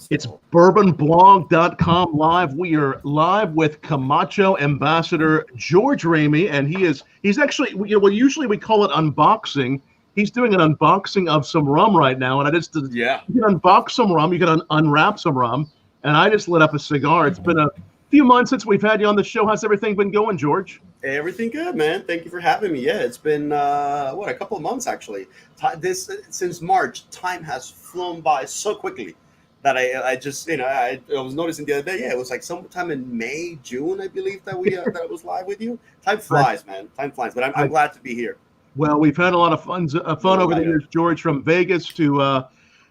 It's BourbonBLog.com live. We are live with Camacho Ambassador George Rami, and he's actually, usually we call it unboxing. He's doing an unboxing of some rum right now, and you can unbox some rum, you can unwrap some rum, and I just lit up a cigar. It's been a few months since we've had you on the show. How's everything been going, George? Everything good, man. Thank you for having me. Yeah, it's been a couple of months actually. Since March, time has flown by so quickly that I just I was noticing the other day. Yeah, it was like sometime in May, June, I believe that that I was live with you. Time flies, man. Time flies. But I'm glad to be here. Well, we've had a lot of fun over the years, George, from Vegas to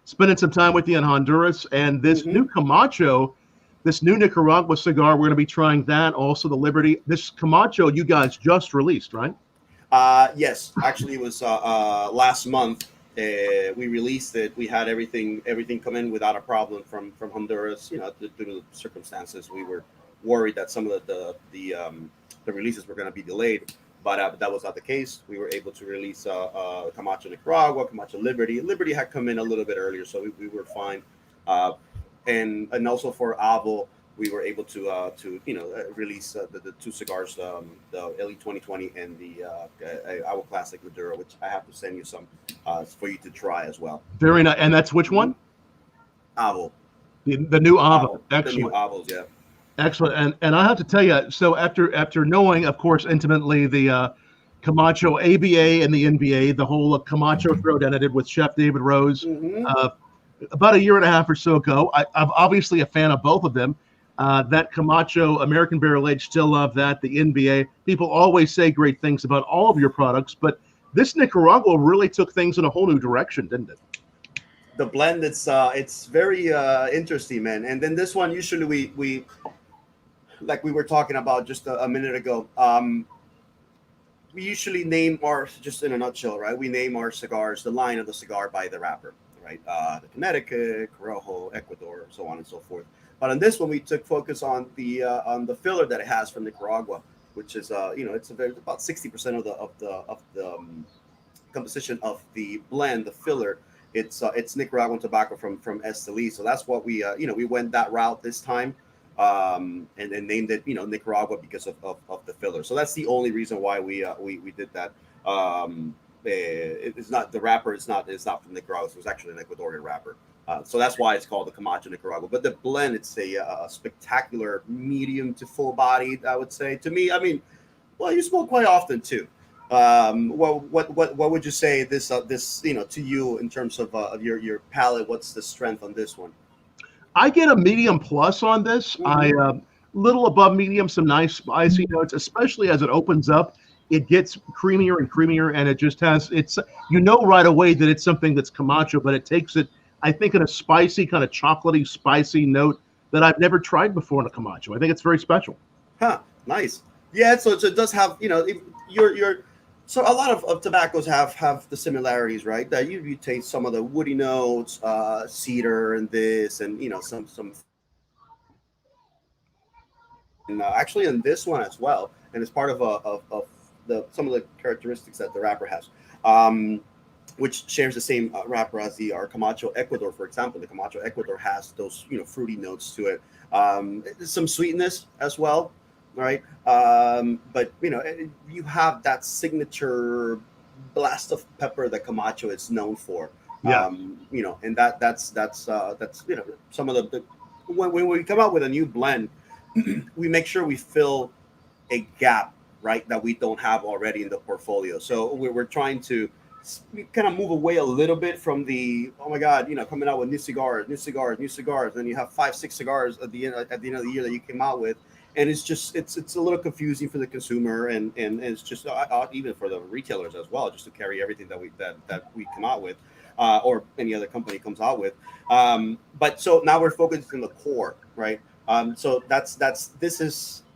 spending some time with you in Honduras, and this new Camacho. This new Nicaragua cigar, we're going to be trying that. Also, the Liberty. This Camacho, you guys just released, right? Yes, actually, it was last month. We released it. We had everything come in without a problem from Honduras. Due to the circumstances, we were worried that some of the releases were going to be delayed, but that was not the case. We were able to release Camacho Nicaragua, Camacho Liberty. Liberty had come in a little bit earlier, so we were fine. And also for Avo, we were able to release the two cigars, the LE 2020 and the Avo Classic Maduro, which I have to send you some for you to try as well. Very nice. And that's which one? Avo. The new Avo. Excellent. The new Avos, yeah. Excellent. And I have to tell you, so after knowing, of course, intimately the Camacho ABA and the NBA, the whole Camacho throw down I did with Chef David Rose. About a year and a half or so ago. I'm obviously a fan of both of them. That Camacho American Barrel Age, still love that. The NBA, people always say great things about all of your products, but this Nicaragua really took things in a whole new direction, didn't it? The blend, it's very interesting, man. And then this one, usually we like we were talking about just a minute ago. We usually name just in a nutshell, right? We name our cigars, the line of the cigar, by the wrapper. Right, the Connecticut, Corojo, Ecuador, so on and so forth. But on this one, we took focus on the filler that it has from Nicaragua, which is it's about 60% of the composition of the blend, the filler. It's Nicaraguan tobacco from Esteli. So that's what we went that route this time, and then named it Nicaragua because of the filler. So that's the only reason why we did that. It's not the wrapper. It's not from Nicaragua. It was actually an Ecuadorian wrapper. So that's why it's called the Camacho Nicaragua. But the blend, it's a spectacular medium to full bodied, I would say. To me, I mean, well, you smoke quite often too. What would you say this to you in terms of your palate? What's the strength on this one? I get a medium plus on this. I little above medium, some nice spicy notes, especially as it opens up. It gets creamier and creamier, and it just has right away that it's something that's Camacho, but it takes it, I think, in a spicy, kind of chocolatey, spicy note that I've never tried before in a Camacho. I think it's very special. Huh, nice. Yeah, so it does have, so a lot of tobaccos have the similarities, right? That you taste some of the woody notes, cedar and this, and some and actually in this one as well, and it's part of some of the characteristics that the wrapper has, which shares the same wrapper as our Camacho Ecuador, for example. The Camacho Ecuador has those fruity notes to it, some sweetness as well, right? But you have that signature blast of pepper that Camacho is known for. Yeah. And that's some of the when we come out with a new blend, we make sure we fill a gap, right, that we don't have already in the portfolio. So we're trying to kind of move away a little bit from the, oh my God, coming out with new cigars. Then you have 5-6 cigars at the end of the year that you came out with. And it's just, it's a little confusing for the consumer and it's just even for the retailers as well, just to carry everything that we come out with, or any other company comes out with. But so now we're focused on the core, right? So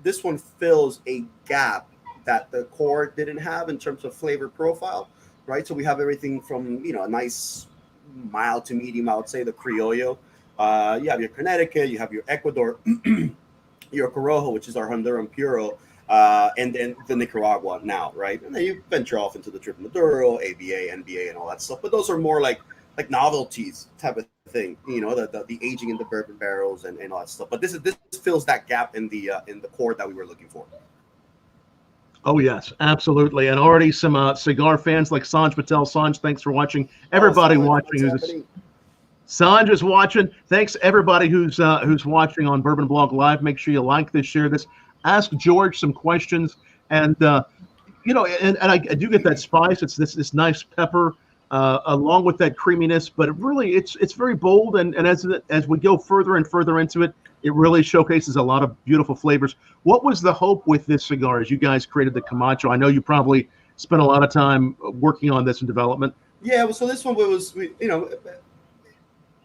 this one fills a gap that the core didn't have in terms of flavor profile, right? So we have everything from, a nice mild to medium, I would say, the Criollo. You have your Connecticut, you have your Ecuador, your Corojo, which is our Honduran Puro, and then the Nicaragua now, right? And then you venture off into the Triple Maduro, ABA, NBA, and all that stuff. But those are more like novelties type of thing, the aging in the bourbon barrels and all that stuff. But this fills that gap in the core that we were looking for. Oh yes, absolutely, and already some cigar fans like Sanj Patel. Sanj, thanks for watching. Everybody watching, Sanj is watching. Thanks everybody who's watching on BourbonBLog Live. Make sure you like this, share this, ask George some questions, and and I do get that spice. It's this nice pepper. Along with that creaminess, but it's very bold, and as we go further and further into it, it really showcases a lot of beautiful flavors. What was the hope with this cigar as you guys created the Camacho? I know you probably spent a lot of time working on this in development. Yeah, well, so this one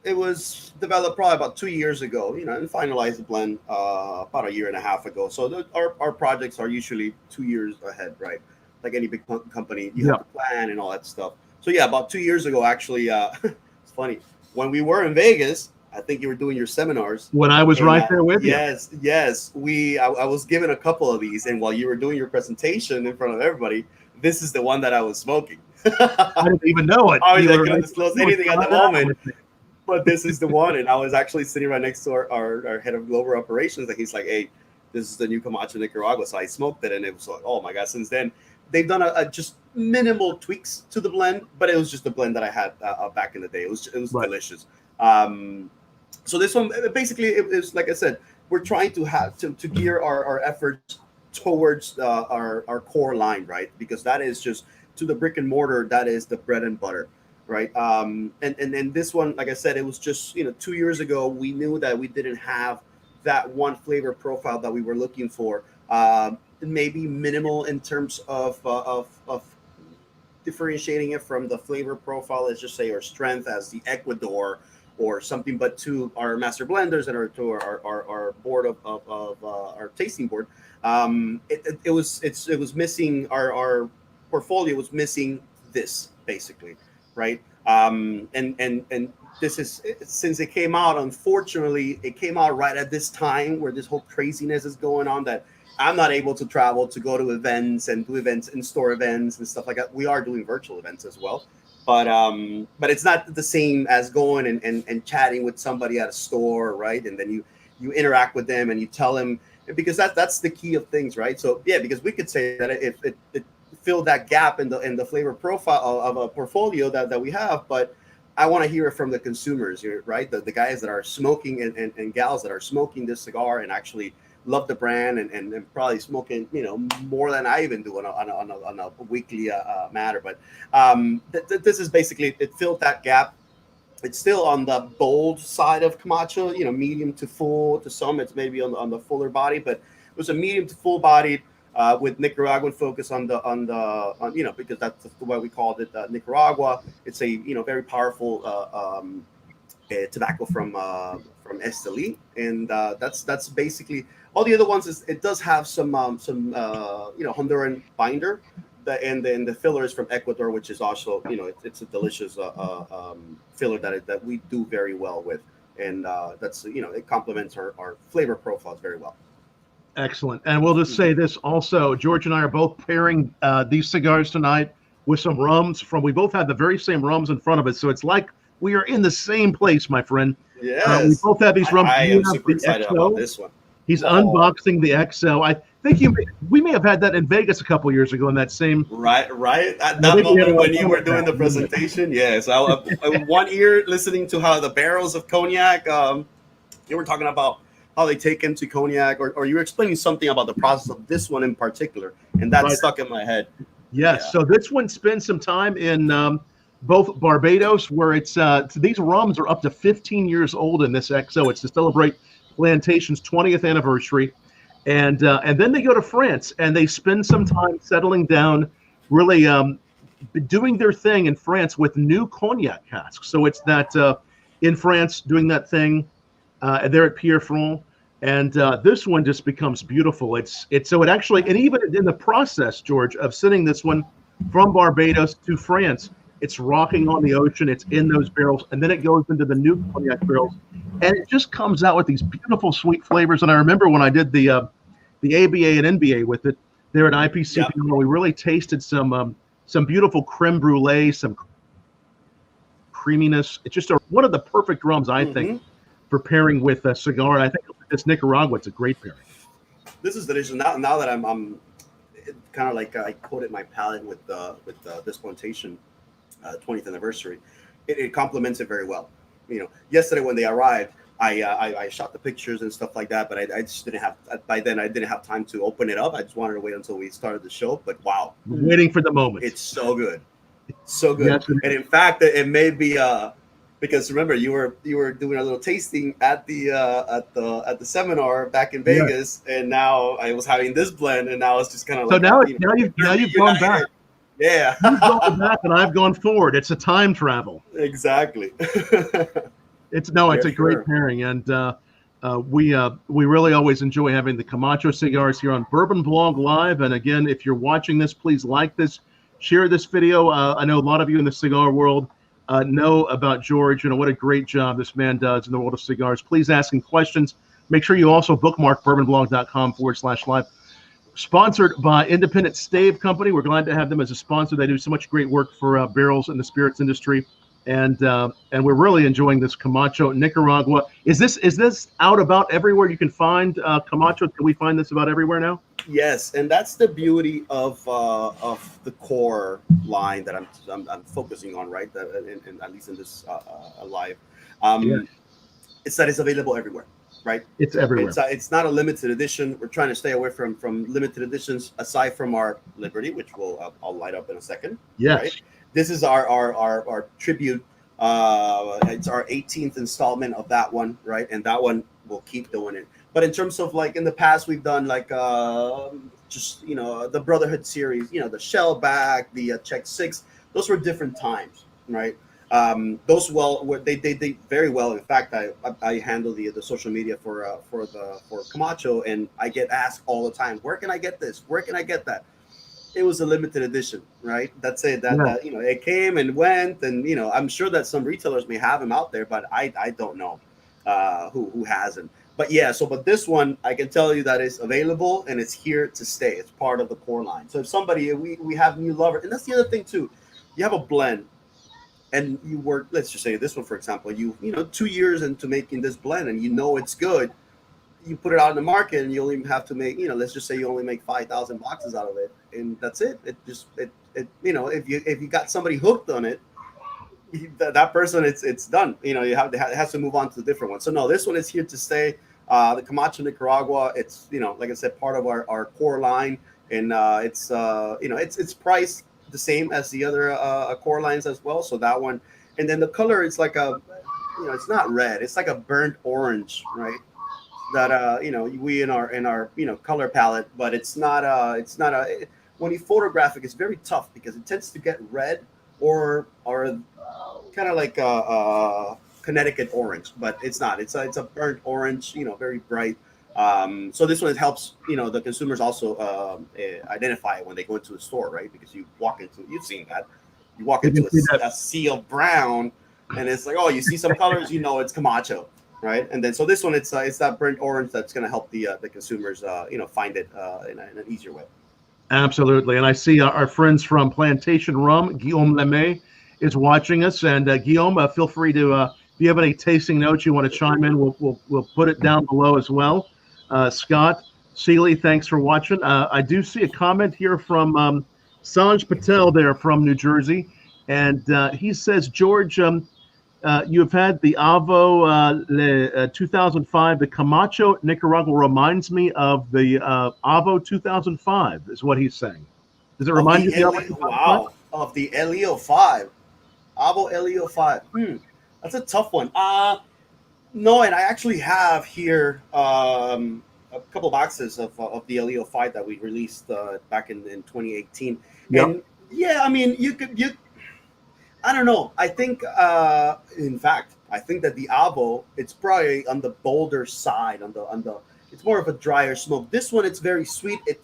it was developed probably about 2 years ago, and finalized the blend about a year and a half ago. So our projects are usually 2 years ahead, right? Like any big company, you have to plan and all that stuff. So yeah, about 2 years ago, actually, it's funny. When we were in Vegas, I think you were doing your seminars. When I was right there with you. Yes. I was given a couple of these, and while you were doing your presentation in front of everybody, this is the one that I was smoking. I didn't even know it. I was not going to disclose anything at the moment, but this is the one. And I was actually sitting right next to our head of global operations, and he's like, "Hey, this is the new Camacho Nicaragua." So I smoked it, and it was like, oh my God. Since then, they've done a just minimal tweaks to the blend, but it was just the blend that I had back in the day. It was right. Delicious. So this one, basically, it was, like I said, we're trying to gear our efforts towards our core line, right? Because that is just to the brick and mortar. That is the bread and butter, right? And this one, like I said, it was just 2 years ago. We knew that we didn't have that one flavor profile that we were looking for. Maybe minimal in terms of differentiating it from the flavor profile, let's just say, or strength as the Ecuador or something, but to our master blenders and to our board of our tasting board, it was missing. Our portfolio was missing this, basically, right? And this is, since it came out, unfortunately, it came out right at this time where this whole craziness is going on, that I'm not able to travel to go to events and do events, in-store events and stuff like that. We are doing virtual events as well, but it's not the same as going and chatting with somebody at a store, right? And then you interact with them and you tell them, because that's the key of things, right? So yeah, because we could say that if it filled that gap in the flavor profile of a portfolio that we have, but I want to hear it from the consumers, right? The guys that are smoking and gals that are smoking this cigar and actually love the brand and probably smoking, more than I even do on a weekly matter. But this is basically, it filled that gap. It's still on the bold side of Camacho, medium to full. To some, it's maybe on the fuller body, but it was a medium to full bodied with Nicaraguan focus on because that's the way we called it, Nicaragua. It's a very powerful tobacco from Esteli, and that's basically. All the other ones it does have some Honduran binder, and then the filler is from Ecuador, which is also it's a delicious filler that we do very well with, and that's it complements our flavor profiles very well. Excellent. And we'll just say this also, George and I are both pairing these cigars tonight with some rums we both have the very same rums in front of us, so it's like we are in the same place, my friend. Yes. We both have these rums. I am super excited about this one. He's unboxing the XO. I think we may have had that in Vegas a couple years ago in that same. Right. At that moment when you were doing the presentation, yes. I 1 year listening to how the barrels of cognac, you were talking about how they take into cognac, or you were explaining something about the process of this one in particular, and that stuck in my head. Yes. Yeah. So this one spends some time in both Barbados, where it's these rums are up to 15 years old in this XO. It's to celebrate Plantation's 20th anniversary, and then they go to France and they spend some time settling down, really doing their thing in France with new cognac casks. So it's that in France doing that thing there at Pierrefonds, and this one just becomes beautiful. It's so it actually, and even in the process, George, of sending this one from Barbados to France, it's rocking on the ocean. It's in those barrels, and then it goes into the new cognac barrels, and it just comes out with these beautiful, sweet flavors. And I remember when I did the ABA and NBA with it there at IPC, we really tasted some beautiful creme brulee, some creaminess. It's just one of the perfect rums, I think, for pairing with a cigar. And I think this Nicaragua, it's a great pairing. This is delicious. Now that I'm kind of like I coated my palate with this plantation 20th anniversary, it complements it very well. Yesterday when they arrived, I shot the pictures and stuff like that, but I just didn't have, by then I didn't have time to open it up. I just wanted to wait until we started the show, but wow. Waiting for the moment. It's so good. So good. Yes, and in fact, it may be, because remember you were doing a little tasting at the seminar back in Vegas, and now I was having this blend, and now it's just kind of so like now you've gone back. Yeah, you've gone back, and I've gone forward. It's a time travel. Exactly. It's a great pairing, and we really always enjoy having the Camacho cigars here on BourbonBLog Live. And again, if you're watching this, please like this, share this video. I know a lot of you in the cigar world know about George. What a great job this man does in the world of cigars. Please ask him questions. Make sure you also bookmark bourbonblog.com/live. Sponsored by Independent Stave Company. We're glad to have them as a sponsor. They do so much great work for barrels in the spirits industry. And we're really enjoying this Camacho Nicaragua. Is this out about everywhere you can find Camacho? Can we find this about everywhere now? Yes, and that's the beauty of the core line that I'm focusing on, right? In at least in this live, it's that it's available everywhere, right? It's everywhere. It's not a limited edition. We're trying to stay away from limited editions, aside from our Liberty, which I'll light up in a second. Yes. Right? This is our tribute. It's our 18th installment of that one, right? And that one will keep doing it. But in terms of like in the past, we've done like just the Brotherhood series, the Shellback, the Czech 6. Those were different times, right? Those they did very well. In fact, I handle the social media for Camacho, and I get asked all the time, where can I get this? Where can I get that? It was a limited edition, right? That's it. That it came and went, and I'm sure that some retailers may have them out there, but I don't know who has them. But but this one, I can tell you that it's available and it's here to stay. It's part of the core line. So if somebody, we have new lovers, and that's the other thing too. You have a blend, and you work. Let's just say this one, for example. 2 years into making this blend, and it's good. You put it out in the market, and you only have to make, let's just say you only make 5,000 boxes out of it, and that's it. If you got somebody hooked on it, that person, it's done. It has to move on to a different one. So no, this one is here to stay. The Camacho Nicaragua, it's like I said, part of our core line, and it's priced the same as the other core lines as well. So that one, and then the color is like it's not red, it's like a burnt orange, right? That we in our color palette, but it's not when you photograph it, it's very tough because it tends to get red or kind of like a Connecticut orange, but it's not. It's a burnt orange, very bright. So this one helps the consumers also identify it when they go into a store, right? Because you've seen that, you walk into a sea of brown, and it's like, oh, you see some colors, it's Camacho. Right, and then so this one, it's that burnt orange that's going to help the consumers, find it in an easier way. Absolutely, and I see our friends from Plantation Rum, Guillaume Lemay, is watching us, and Guillaume, feel free to if you have any tasting notes you want to chime in, we'll put it down below as well. Scott Seeley, thanks for watching. I do see a comment here from Sanj Patel there from New Jersey, and he says, George. You've had the Avo 2005. The Camacho Nicaragua reminds me of the Avo 2005, is what he's saying. Does it remind you of the Avo? Wow, of the LEO 5. Avo LEO 5. That's a tough one. No, and I actually have here a couple boxes of the LEO 5 that we released back in 2018. Yep. And I mean, I don't know. I think, in fact, that the Avo, it's probably on the bolder side. It's more of a drier smoke. This one, it's very sweet. It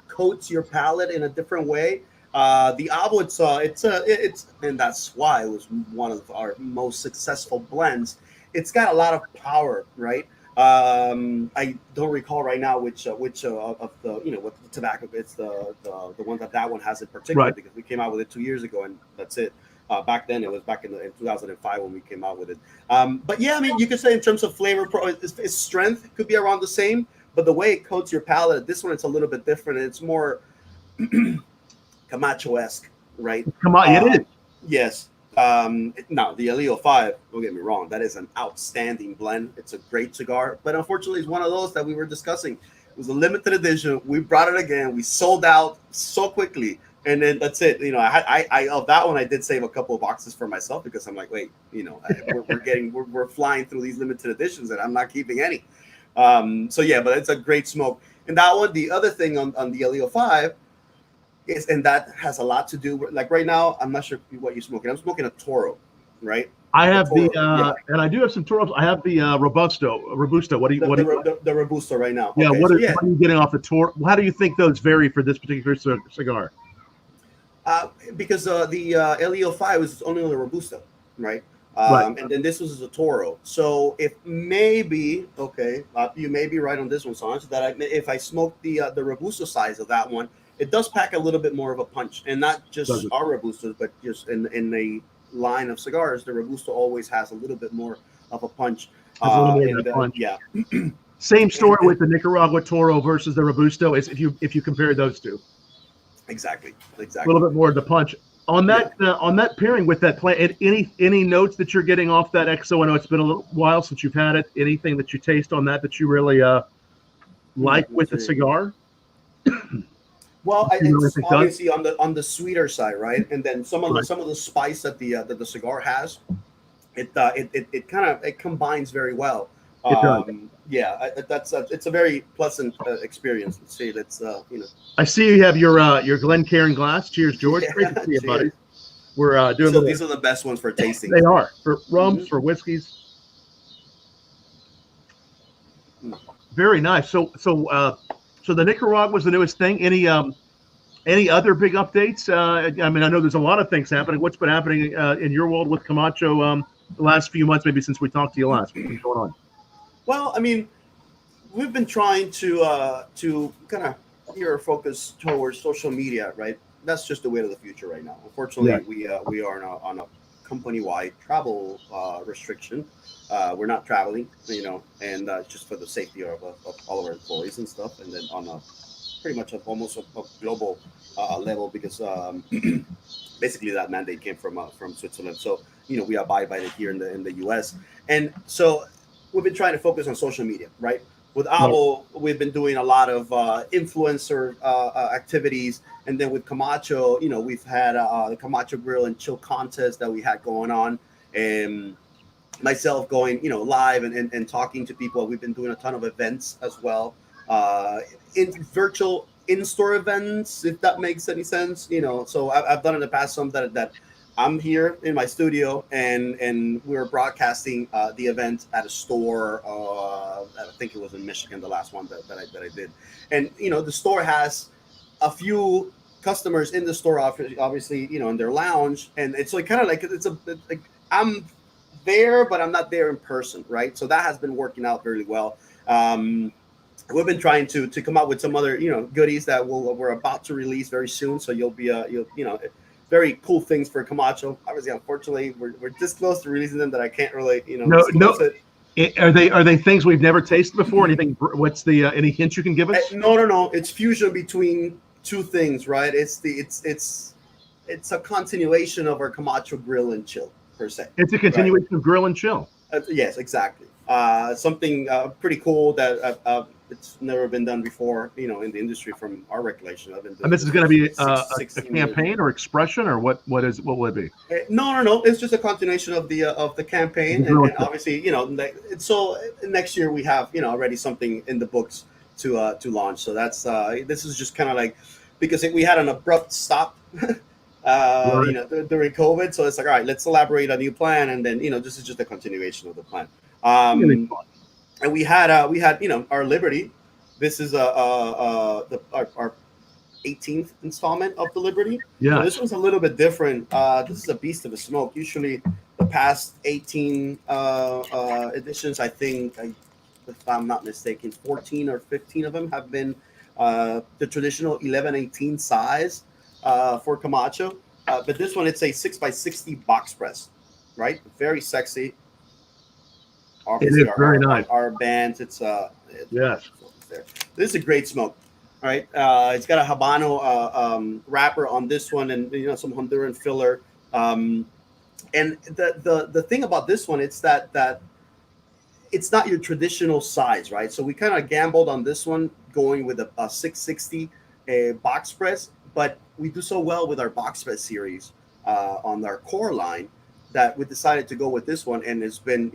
coats your palate in a different way. The Avo, it's and that's why it was one of our most successful blends. It's got a lot of power, right? I don't recall right now which of the what the tobacco. It's the one that one has in particular, right? Because we came out with it 2 years ago, and that's it. Back then, it was back in 2005 when we came out with it. But yeah, I mean, you could say in terms of flavor, its strength could be around the same, but the way it coats your palate, this one it's a little bit different. It's more Camacho-esque, right? Come on, it is. Yes. Now the Elio 5, don't get me wrong, that is an outstanding blend. It's a great cigar, but unfortunately, it's one of those that we were discussing. It was a limited edition. We brought it again. We sold out so quickly, and then that's it. You know, I of that one, I did save a couple of boxes for myself because I'm like, wait, you know, we're flying through these limited editions, and I'm not keeping any. So yeah, but it's a great smoke. And that one, the other thing on the Elio 5 is, and that has a lot to do with, like right now, I'm not sure what you're smoking. I'm smoking a Toro, right? I have and I do have some Toros. I have the Robusto. What do you? The Robusto right now. Yeah. Okay, What are you getting off the Toro? How do you think those vary for this particular cigar? Because the Elio 5 was only on the Robusto, right? Right. And then this was a Toro. So if maybe, you may be right on this one, Sanj, that if I smoke the Robusto size of that one, it does pack a little bit more of a punch, and not just our Robustos, but just in a line of cigars, the Robusto always has a little bit more of a punch. Yeah. Same story with the Nicaragua Toro versus the Robusto. Is if you compare those two. Exactly. A little bit more of the punch on that on that pairing with that plant. Any notes that you're getting off that XO? I know it's been a little while since you've had it. Anything that you taste on that you really like with the cigar? Well, it's obviously on the sweeter side, right? And then some of the spice that the cigar has, it kind of combines very well. It does. Yeah, it's a very pleasant experience. Let's see, I see you have your Glencairn glass. Cheers, George. Yeah, Great to see you, buddy. We're doing. So these are the best ones for tasting. They are for rums, for whiskeys. Very nice. So the Nicaragua was the newest thing. Any other big updates? I mean, I know there's a lot of things happening. What's been happening in your world with Camacho the last few months, maybe since we talked to you last? What's going on? Well, I mean, we've been trying to kind of gear our focus towards social media, right? That's just the way of the future right now. Unfortunately, we are on a company-wide travel restriction. We're not traveling, you know, and just for the safety of all of our employees and stuff. And then on a pretty much almost a global level, because basically that mandate came from Switzerland. So, you know, we abide by it here in the U.S. And so we've been trying to focus on social media, right? With Avo, we've been doing a lot of influencer activities. And then with Camacho, you know, we've had the Camacho Grill and Chill contest that we had going on. And myself going, you know, live and talking to people. We've been doing a ton of events as well. In virtual in-store events, if that makes any sense, you know. So I've done in the past some that I'm here in my studio and we're broadcasting the event at a store. I think it was in Michigan, the last one that I did. And you know, the store has a few customers in the store, obviously, you know, in their lounge, and it's like kind of like I'm there, but I'm not there in person, right? So that has been working out really well. We've been trying to come up with some other, you know, goodies that we're about to release very soon. So you'll you know, very cool things for Camacho. Obviously, unfortunately, we're this close to releasing them that I can't really, you know, it. Are they things we've never tasted before? Anything? What's the any hints you can give us? No. It's fusion between two things, right? It's a continuation of our Camacho Grill and Chill per se. It's a continuation of Grill and Chill. Yes, exactly. Something pretty cool that it's never been done before, you know, in the industry from our recollection of it. And this is going to be a campaign or expression, or what will it be? No. It's just a continuation of the campaign, and obviously, you know, so next year we have, you know, already something in the books to launch. So that's this is just kind of like, because we had an abrupt stop. Right. You know, during COVID, so it's like, all right, let's elaborate a new plan, and then, you know, this is just a continuation of the plan. Really fun. And we had you know, our Liberty. This is our 18th installment of the Liberty. Yeah, so this one's a little bit different. This is a beast of a smoke. Usually, the past 18 editions, I think, if I'm not mistaken, 14 or 15 of them have been the traditional 11-18 size for Camacho. But this one, it's a 6x60 box press, right? Very sexy. Obviously, It is very nice. Our bands, Yes. there. This is a great smoke. All right, it's got a Habano wrapper on this one, and some Honduran filler. And the thing about this one, it's that it's not your traditional size, right? So we kind of gambled on this one, going with a 660 box press, but we do so well with our box press series on our core line that we decided to go with this one, and it's been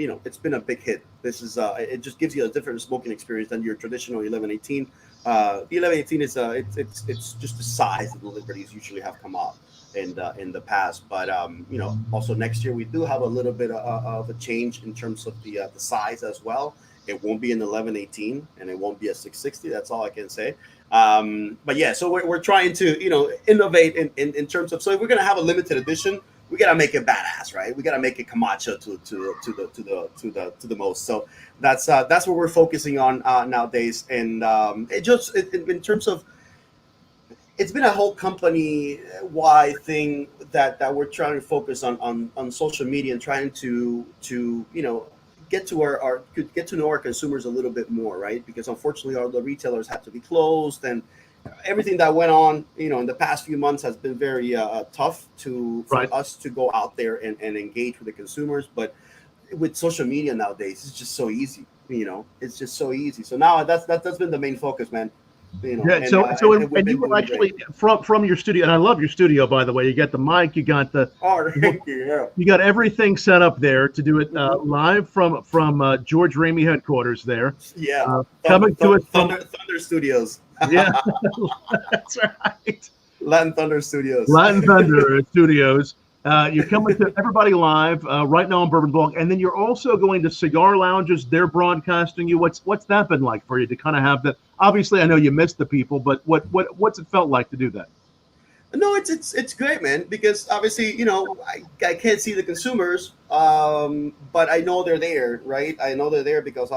a big hit. This is it just gives you a different smoking experience than your traditional 1118. The 1118 is it's just the size that the Liberties usually have come out in the past, but also next year we do have a little bit of a change in terms of the size as well. It won't be an 1118 and it won't be a 660. That's all I can say. But yeah, so we're trying to innovate in terms of, so if we're gonna have a limited edition, we gotta make it badass, right? We gotta make it Camacho to the most. So that's what we're focusing on nowadays. And in terms of, it's been a whole company-wide thing that we're trying to focus on social media and trying to get to know our consumers a little bit more, right? Because unfortunately, all the retailers had to be closed, and everything that went on, in the past few months has been very tough for us to go out there and engage with the consumers. But with social media nowadays, it's just so easy. It's just so easy. So now that's been the main focus, man. Yeah. And you were actually from your studio, and I love your studio, by the way. You got the mic, you got thank you. Yeah. You got everything set up there to do it live from George Rami headquarters there. Yeah. Coming to us from Thunder Studios. Yeah, that's right. Latin Thunder Studios. Latin Thunder Studios. You're coming to everybody live right now on BourbonBLog, and then you're also going to cigar lounges. They're broadcasting you. What's that been like for you to kind of have that? Obviously, I know you missed the people, but what's it felt like to do that? No, it's great, man. Because obviously, I can't see the consumers, but I know they're there, right? I know they're there because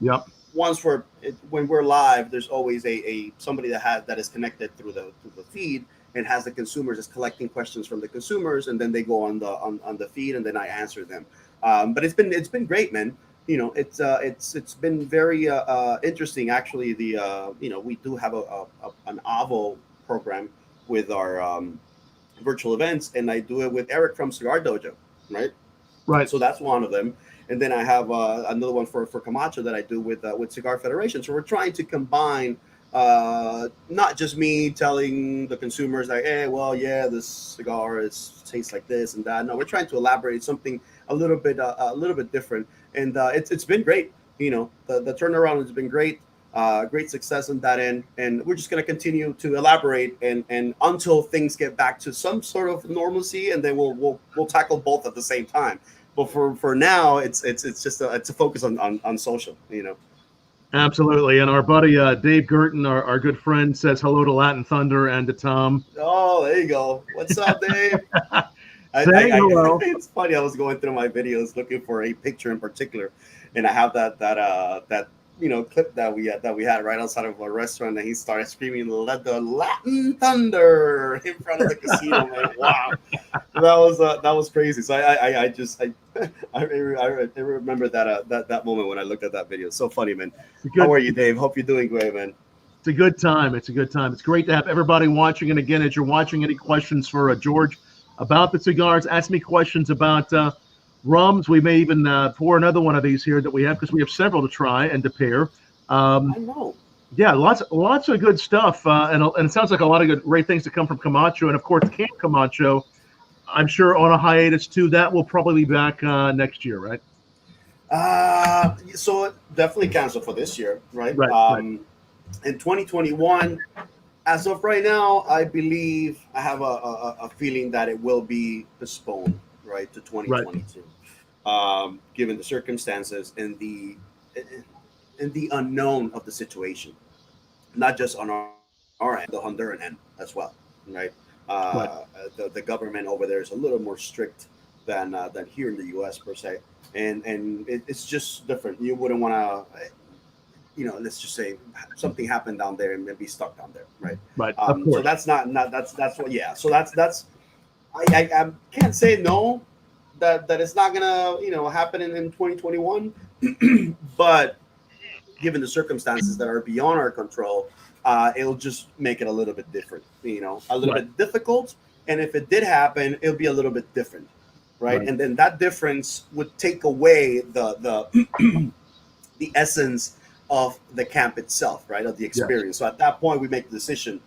yep. When we're live, there's always a somebody that is connected through the feed and has the consumers is collecting questions from the consumers, and then they go on the feed, and then I answer them. But it's been great, man. It's been very interesting, actually. We do have an AVO program with our virtual events, and I do it with Eric from Cigar Dojo, right? Right. So that's one of them. And then I have another one for Camacho that I do with Cigar Federation. So we're trying to combine not just me telling the consumers like, hey, well, yeah, this cigar tastes like this and that. No, we're trying to elaborate something a little bit different. And it's been great. The turnaround has been great. Great success in that end. And we're just going to continue to elaborate and until things get back to some sort of normalcy, and then we'll tackle both at the same time. But for now, it's just a focus on social, Absolutely. And our buddy Dave Gerton, our good friend, says hello to Latin Thunder and to Tom. Oh, there you go. What's up, Dave? Hello. It's funny. I was going through my videos looking for a picture in particular, and I have that clip that we had right outside of a restaurant, and he started screaming the Latin Thunder in front of the casino. Man, wow, that was crazy. So I remember that moment when I looked at that video. So funny, man. How are you, Dave? Hope you're doing great, man. It's a good time. It's great to have everybody watching. And again, as you're watching, any questions for George about the cigars, ask me questions about rums. We may even pour another one of these here that we have, because we have several to try and to pair. I know. Yeah, lots of good stuff, and it sounds like a lot of great things to come from Camacho, and of course Camp Camacho, I'm sure on a hiatus too. That will probably be back next year, right? So definitely canceled for this year, right? Right. In 2021, as of right now, I believe I have a feeling that it will be postponed, right, to 2022, given the circumstances and the unknown of the situation, not just on our end, the Honduran end as well, right? The government over there is a little more strict than here in the U.S. per se, and it's just different. You wouldn't want to, let's just say something happened down there and be stuck down there, right? Right. So that's not that's what. Yeah. So that's I can't say no that it's not gonna happen in 2021, but given the circumstances that are beyond our control, it'll just make it a little bit different, a little Right. bit difficult. And if it did happen, it'll be a little bit different, right? Right. And then that difference would take away the the essence of the camp itself, right? Of the experience. So at that point, we make the decision: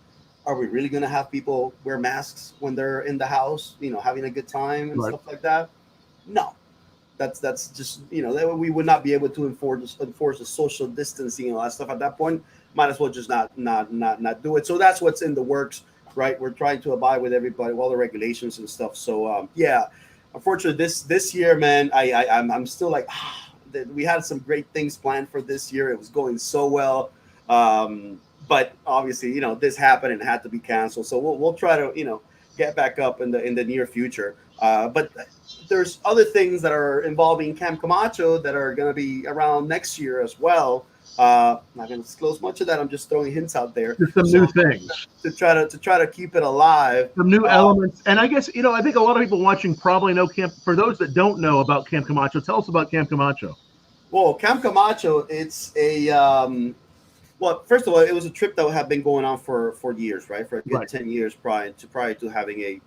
are we really going to have people wear masks when they're in the house, having a good time and Right. stuff like that? No, that's just we would not be able to enforce the social distancing and all that stuff at that point. Might as well just not do it. So that's what's in the works, right? We're trying to abide with everybody, all the regulations and stuff. So yeah, unfortunately this year, man, I'm still like, we had some great things planned for this year. It was going so well, but obviously this happened and it had to be canceled. So we'll try to get back up in the near future. But there's other things that are involving Camp Camacho that are going to be around next year as well. Not going to disclose much of that. I'm just throwing hints out there. Just some new things to try to keep it alive. Some new elements, and I guess I think a lot of people watching probably know Camp. For those that don't know about Camp Camacho, tell us about Camp Camacho. Well, Camp Camacho, it's a well, first of all, it was a trip that had been going on for years, right? For a good 10 years prior to having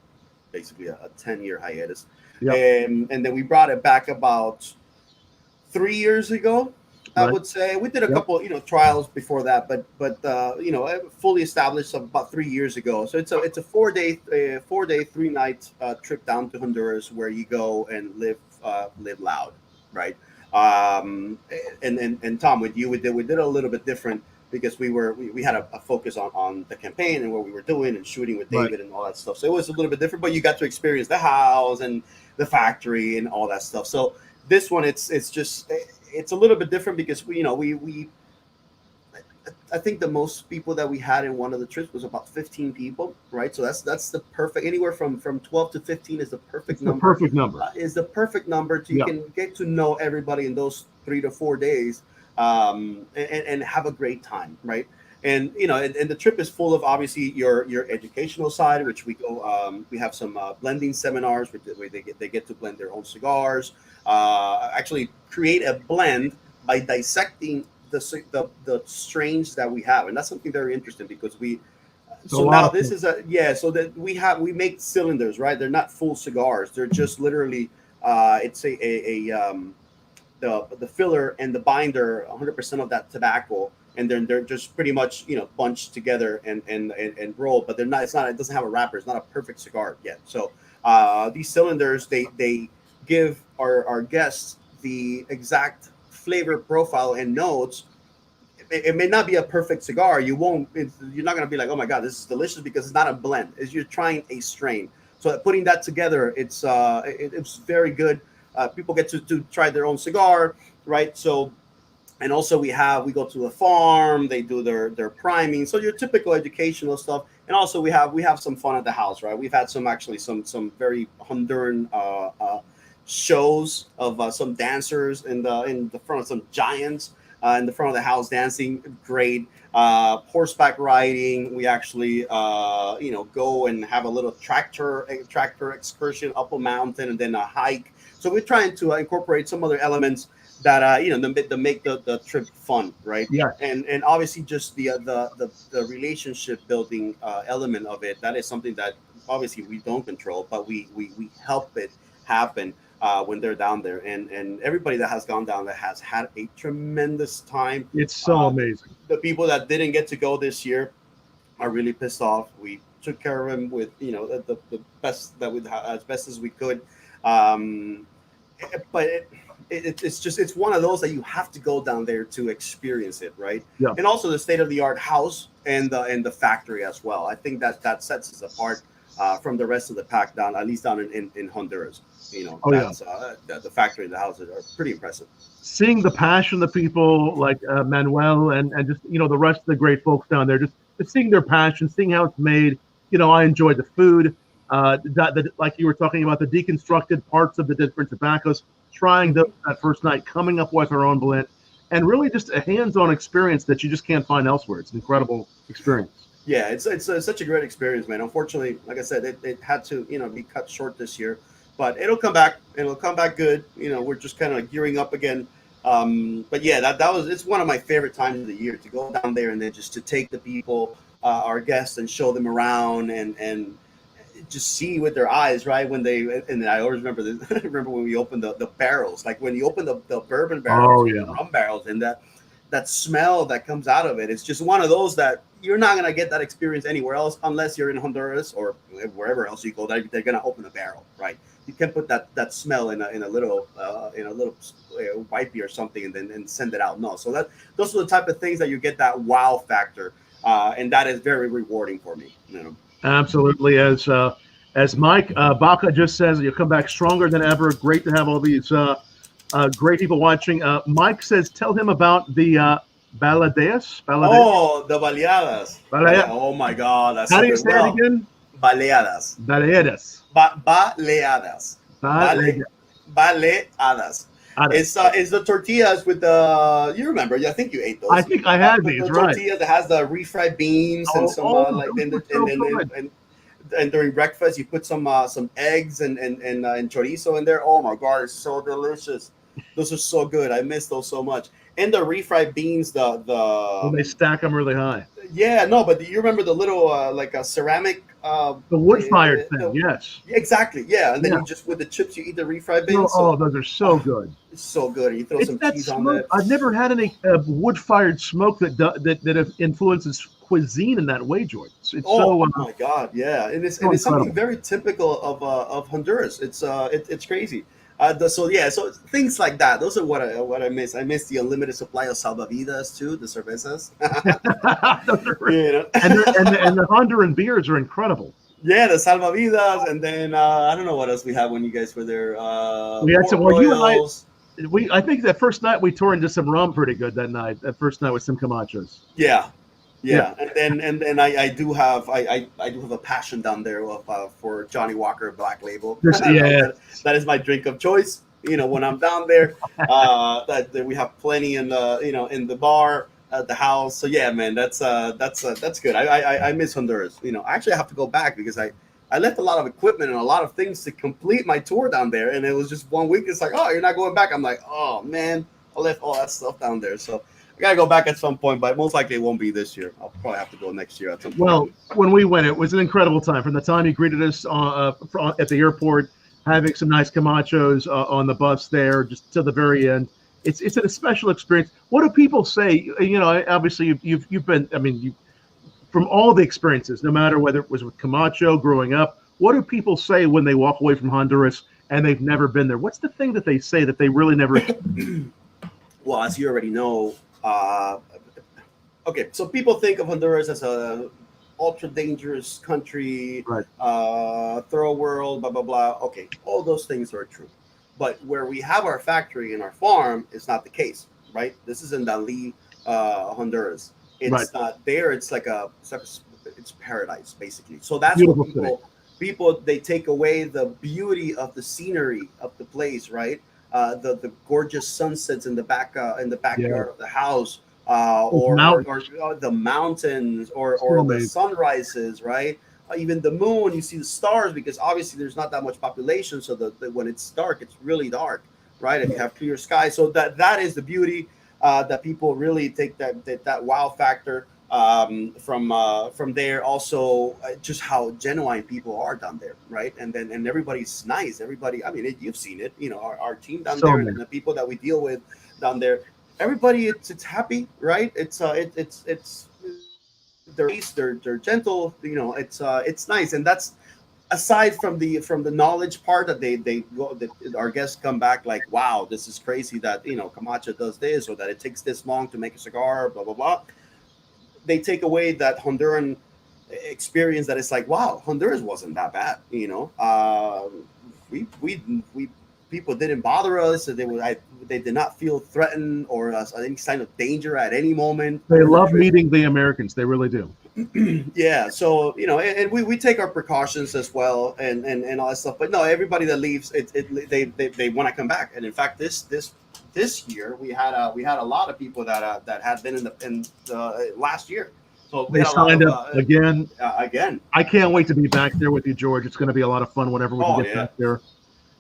basically a 10-year hiatus. Yep. And then we brought it back about 3 years ago, I would say. We did a couple, trials before that, but fully established about 3 years ago. So it's a 4-day, 3-night trip down to Honduras where you go and live loud, right? And Tom, with you, we did a little bit different because we had a focus on the campaign and what we were doing and shooting with David and all that stuff. So it was a little bit different, but you got to experience the house and the factory and all that stuff. So this one, it's a little bit different because we I think the most people that we had in one of the trips was about 15 people, right? So that's the perfect, anywhere from 12 to 15 is the perfect number. The perfect number is the perfect number to you can get to know everybody in those 3 to 4 days, and have a great time, right? And and the trip is full of obviously your educational side, which we go. We have some blending seminars where they get to blend their own cigars. Actually, create a blend by dissecting the strains that we have, and that's something very interesting because we. So now this is so that we make cylinders, right? They're not full cigars. They're just literally it's the filler and the binder, 100% of that tobacco, and then they're just pretty much bunched together and rolled, but it doesn't have a wrapper. It's not a perfect cigar yet. So these cylinders they give our guests the exact flavor profile and notes. It may not be a perfect cigar. You're not going to be like, oh my God, this is delicious, because it's not a blend. You're trying a strain. So putting that together, it's very good. People get to try their own cigar, right? So, and also we go to the farm. They do their priming. So your typical educational stuff. And also we have some fun at the house, right? We've had some very Honduran shows of some dancers in the front of some giants. In the front of the house dancing, great. Horseback riding, we actually go and have a little tractor excursion up a mountain and then a hike. So we're trying to incorporate some other elements that to make the trip fun, right? Yeah. And obviously just the relationship building element of it, that is something that obviously we don't control, but we help it happen when they're down there, and everybody that has gone down there has had a tremendous time. It's so amazing. The people that didn't get to go this year are really pissed off. We took care of them with the best that as best as we could, but it's one of those that you have to go down there to experience it, right? Yeah. And also the state-of-the-art house and the factory as well. I think that sets us apart from the rest of the pack down, at least down in Honduras. The factory and the houses are pretty impressive. Seeing the passion of the people like Manuel and just the rest of the great folks down there, just seeing their passion, seeing how it's made. I enjoyed the food. Like you were talking about, the deconstructed parts of the different tobaccos, trying that first night, coming up with our own blend, and really just a hands-on experience that you just can't find elsewhere. It's an incredible experience. Yeah, it's such a great experience, man. Unfortunately, like I said, it had to be cut short this year, but it'll come back. It'll come back good. We're just kind of gearing up again. But yeah, that was it's one of my favorite times of the year to go down there and then just to take the people, our guests, and show them around and just see with their eyes, right? When they and I always remember this, remember when we opened the barrels, like when you open the bourbon barrels, Oh or yeah. the rum barrels, and that smell that comes out of it. It's just one of those that you're not gonna get that experience anywhere else unless you're in Honduras or wherever else you go. They're gonna open a barrel, right? You can put that smell in a little wipey or something and send it out. No, so those are the type of things that you get that wow factor, and that is very rewarding for me. Absolutely. As Mike Baca just says, you'll come back stronger than ever. Great to have all these great people watching. Mike says, tell him about the baladeas. Oh, the baleadas. Balea- Oh my God, that's How so do you good. say it again? Baleadas. Baleadas. Baleadas. Baleadas. Baleadas. It's the tortillas with the you remember? I think you ate those. I think I had these, the right? Tortilla that has the refried beans and some and during breakfast you put some eggs and chorizo in there. Oh my God, it's so delicious. Those are so good. I miss those so much. And the refried beans, when they stack them really high. Yeah, no, but you remember the little like a ceramic the wood-fired thing, yes. Exactly, yeah. And then you just with the chips you eat the refried beans. Those are so good. It's so good. You throw some cheese on that. I've never had any wood-fired smoke that influences cuisine in that way, George. Oh my God, yeah, and it's something very typical of Honduras. It's crazy. So things like that. Those are what I miss. I miss the unlimited supply of salvavidas too, the cervezas. And the Honduran beers are incredible. Yeah, the salvavidas, and then I don't know what else we had when you guys were there. We had some. Well, you and I think that first night we tore into some rum pretty good that night. That first night with some Camachos. Yeah. And then I do have a passion down there for Johnny Walker Black Label. That is my drink of choice. When I'm down there, that we have plenty in the in the bar at the house. So yeah, man, that's good. I miss Honduras. I actually have to go back because I left a lot of equipment and a lot of things to complete my tour down there, and it was just 1 week. It's like, oh, you're not going back. I'm like, oh man, I left all that stuff down there. So I gotta go back at some point, but most likely it won't be this year. I'll probably have to go next year at some point. Well, when we went, it was an incredible time. From the time you greeted us at the airport, having some nice Camachos on the bus there, just to the very end. It's a special experience. What do people say? Obviously you've been. I mean, from all the experiences, no matter whether it was with Camacho growing up, what do people say when they walk away from Honduras and they've never been there? What's the thing that they say that they really never? Well, as you already know. Okay, so people think of Honduras as a ultra dangerous country, right? Third world, blah blah blah. Okay, all those things are true, but where we have our factory and our farm, it's not the case, right? This is in Dali, Honduras. It's not there. It's like it's paradise basically. So that's beautiful what people they take away the beauty of the scenery of the place, right? The gorgeous sunsets in the backyard of the house, or the mountains, or the sunrises, right? Even the moon, you see the stars because obviously there's not that much population, so when it's dark, it's really dark, right? If you have clear skies, so that is the beauty that people really take that wow factor from there. Also, just how genuine people are down there, right? And everybody's nice. Everybody, I mean, you've seen it. Our team down there and the people that we deal with down there. Everybody, it's happy, right? They're gentle. It's nice, and that's aside from the knowledge part that our guests come back like, wow, this is crazy that Camacho does this or that it takes this long to make a cigar, blah blah blah. They take away that Honduran experience that it's like, wow, Honduras wasn't that bad. We people didn't bother us. They did not feel threatened or any sign of danger at any moment. They love meeting the Americans. They really do. Yeah. So, and we take our precautions as well and all that stuff. But no, everybody that leaves, they want to come back. And in fact, this year we had a lot of people that had been in the last year So we They had a lot signed of up again. again. I can't wait to be back there with you, George. It's going to be a lot of fun whenever we can get back there.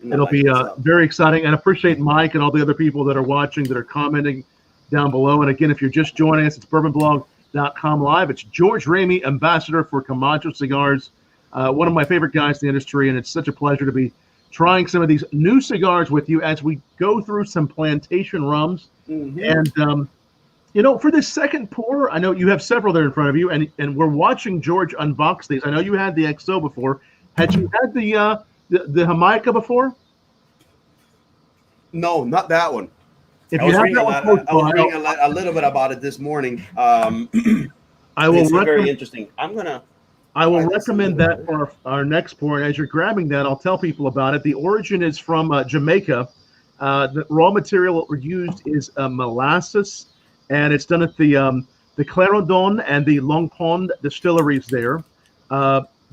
It'll be very exciting, and appreciate Mike and all the other people that are watching, that are commenting down below. And again, if you're just joining us, it's BourbonBLog.com live. It's George Rami, ambassador for Camacho Cigars, one of my favorite guys in the industry, and it's such a pleasure to be trying some of these new cigars with you as we go through some plantation rums. And you know, for this second pour, I know you have several there in front of you, and we're watching George unbox these. I know you had the XO before. Had you had the Jamaica before? No, not that one. If you have that one, I was reading a little bit about it this morning. I will. It's very interesting. I will recommend that for our next pour. And as you're grabbing that, I'll tell people about it. The origin is from Jamaica. The raw material used is molasses, and it's done at the Clarendon and the Long Pond distilleries there.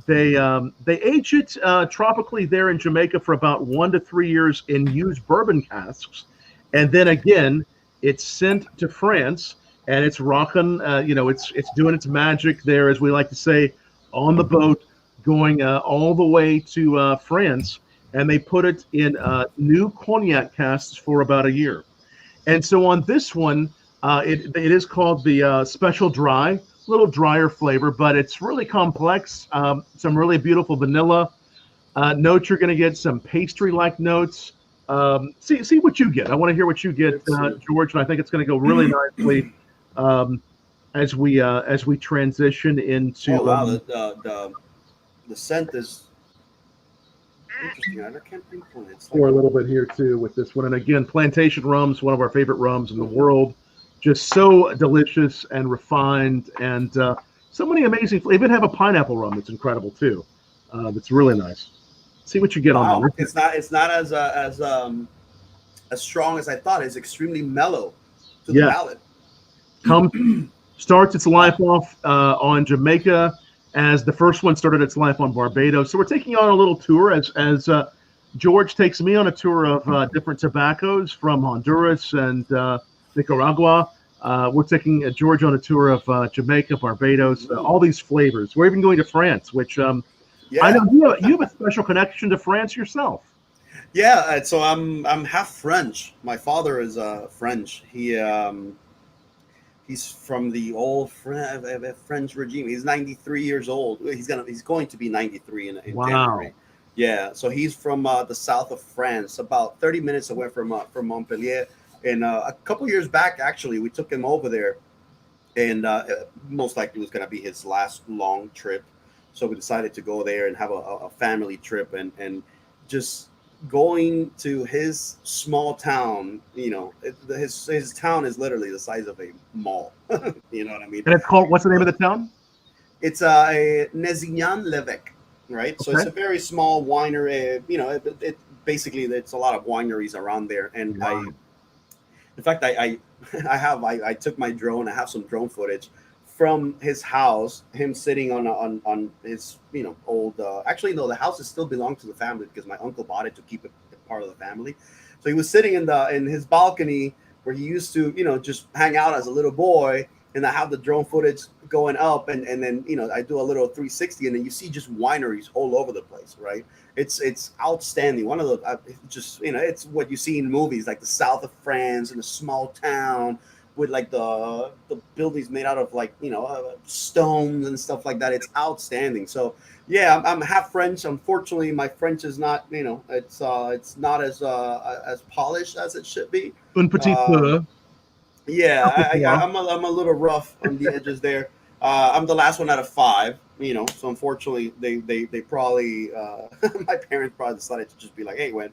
They age it tropically there in Jamaica for about 1 to 3 years in used bourbon casks, and then again it's sent to France, and it's rocking. It's doing its magic there, as we like to say, on the boat, going all the way to France, and they put it in new cognac casks for about a year. And so on this one, it is called the Special Dry. A little drier flavor, but it's really complex. Some really beautiful vanilla notes. You're going to get some pastry-like notes. See what you get. I want to hear what you get, George, and I think it's going to go really nicely as we transition into. Oh wow, the scent is interesting. I can't pinpoint it. For a little bit here too with this one, and again, Plantation Rum's one of our favorite rums in the world. Just so delicious and refined, and so many amazing. They even have a pineapple rum that's incredible too. That's really nice. See what you get on there. It's not as strong as I thought. It's extremely mellow to the palate. Starts its life off on Jamaica, as the first one started its life on Barbados. So we're taking you on a little tour as George takes me on a tour of different tobaccos from Honduras and Nicaragua. We're taking George on a tour of Jamaica, Barbados, all these flavors. We're even going to France, which I know you have a special connection to France yourself. Yeah, so I'm half French. My father is French. He's from the old French regime. He's 93 years old. He's going to be 93 in January. Yeah, so he's from the south of France, about 30 minutes away from Montpellier. And a couple years back, actually, we took him over there, and most likely it was going to be his last long trip. So we decided to go there and have a family trip, and just going to his small town. You know, his town is literally the size of a mall. You know what I mean? And it's called, what's the name of the town? It's a Nézignan-l'Évêque, right? So it's a very small winery. You know, it basically it's a lot of wineries around there, and in fact, I took my drone. I have some drone footage from his house. Him sitting on his old. Actually, no, the house still belonged to the family because my uncle bought it to keep it part of the family. So he was sitting in his balcony where he used to just hang out as a little boy. And I have the drone footage going up, and then I do a little 360, and then you see just wineries all over the place, right? It's outstanding. One of the it's what you see in movies, like the south of France in a small town with like the buildings made out of stones and stuff like that. It's outstanding. So yeah, I'm half French. Unfortunately, my French is not it's not as polished as it should be. Un petit peu. Yeah, I'm a little rough on the edges there. I'm the last one out of 5, so unfortunately they probably my parents probably decided to just be like, hey, Gwen,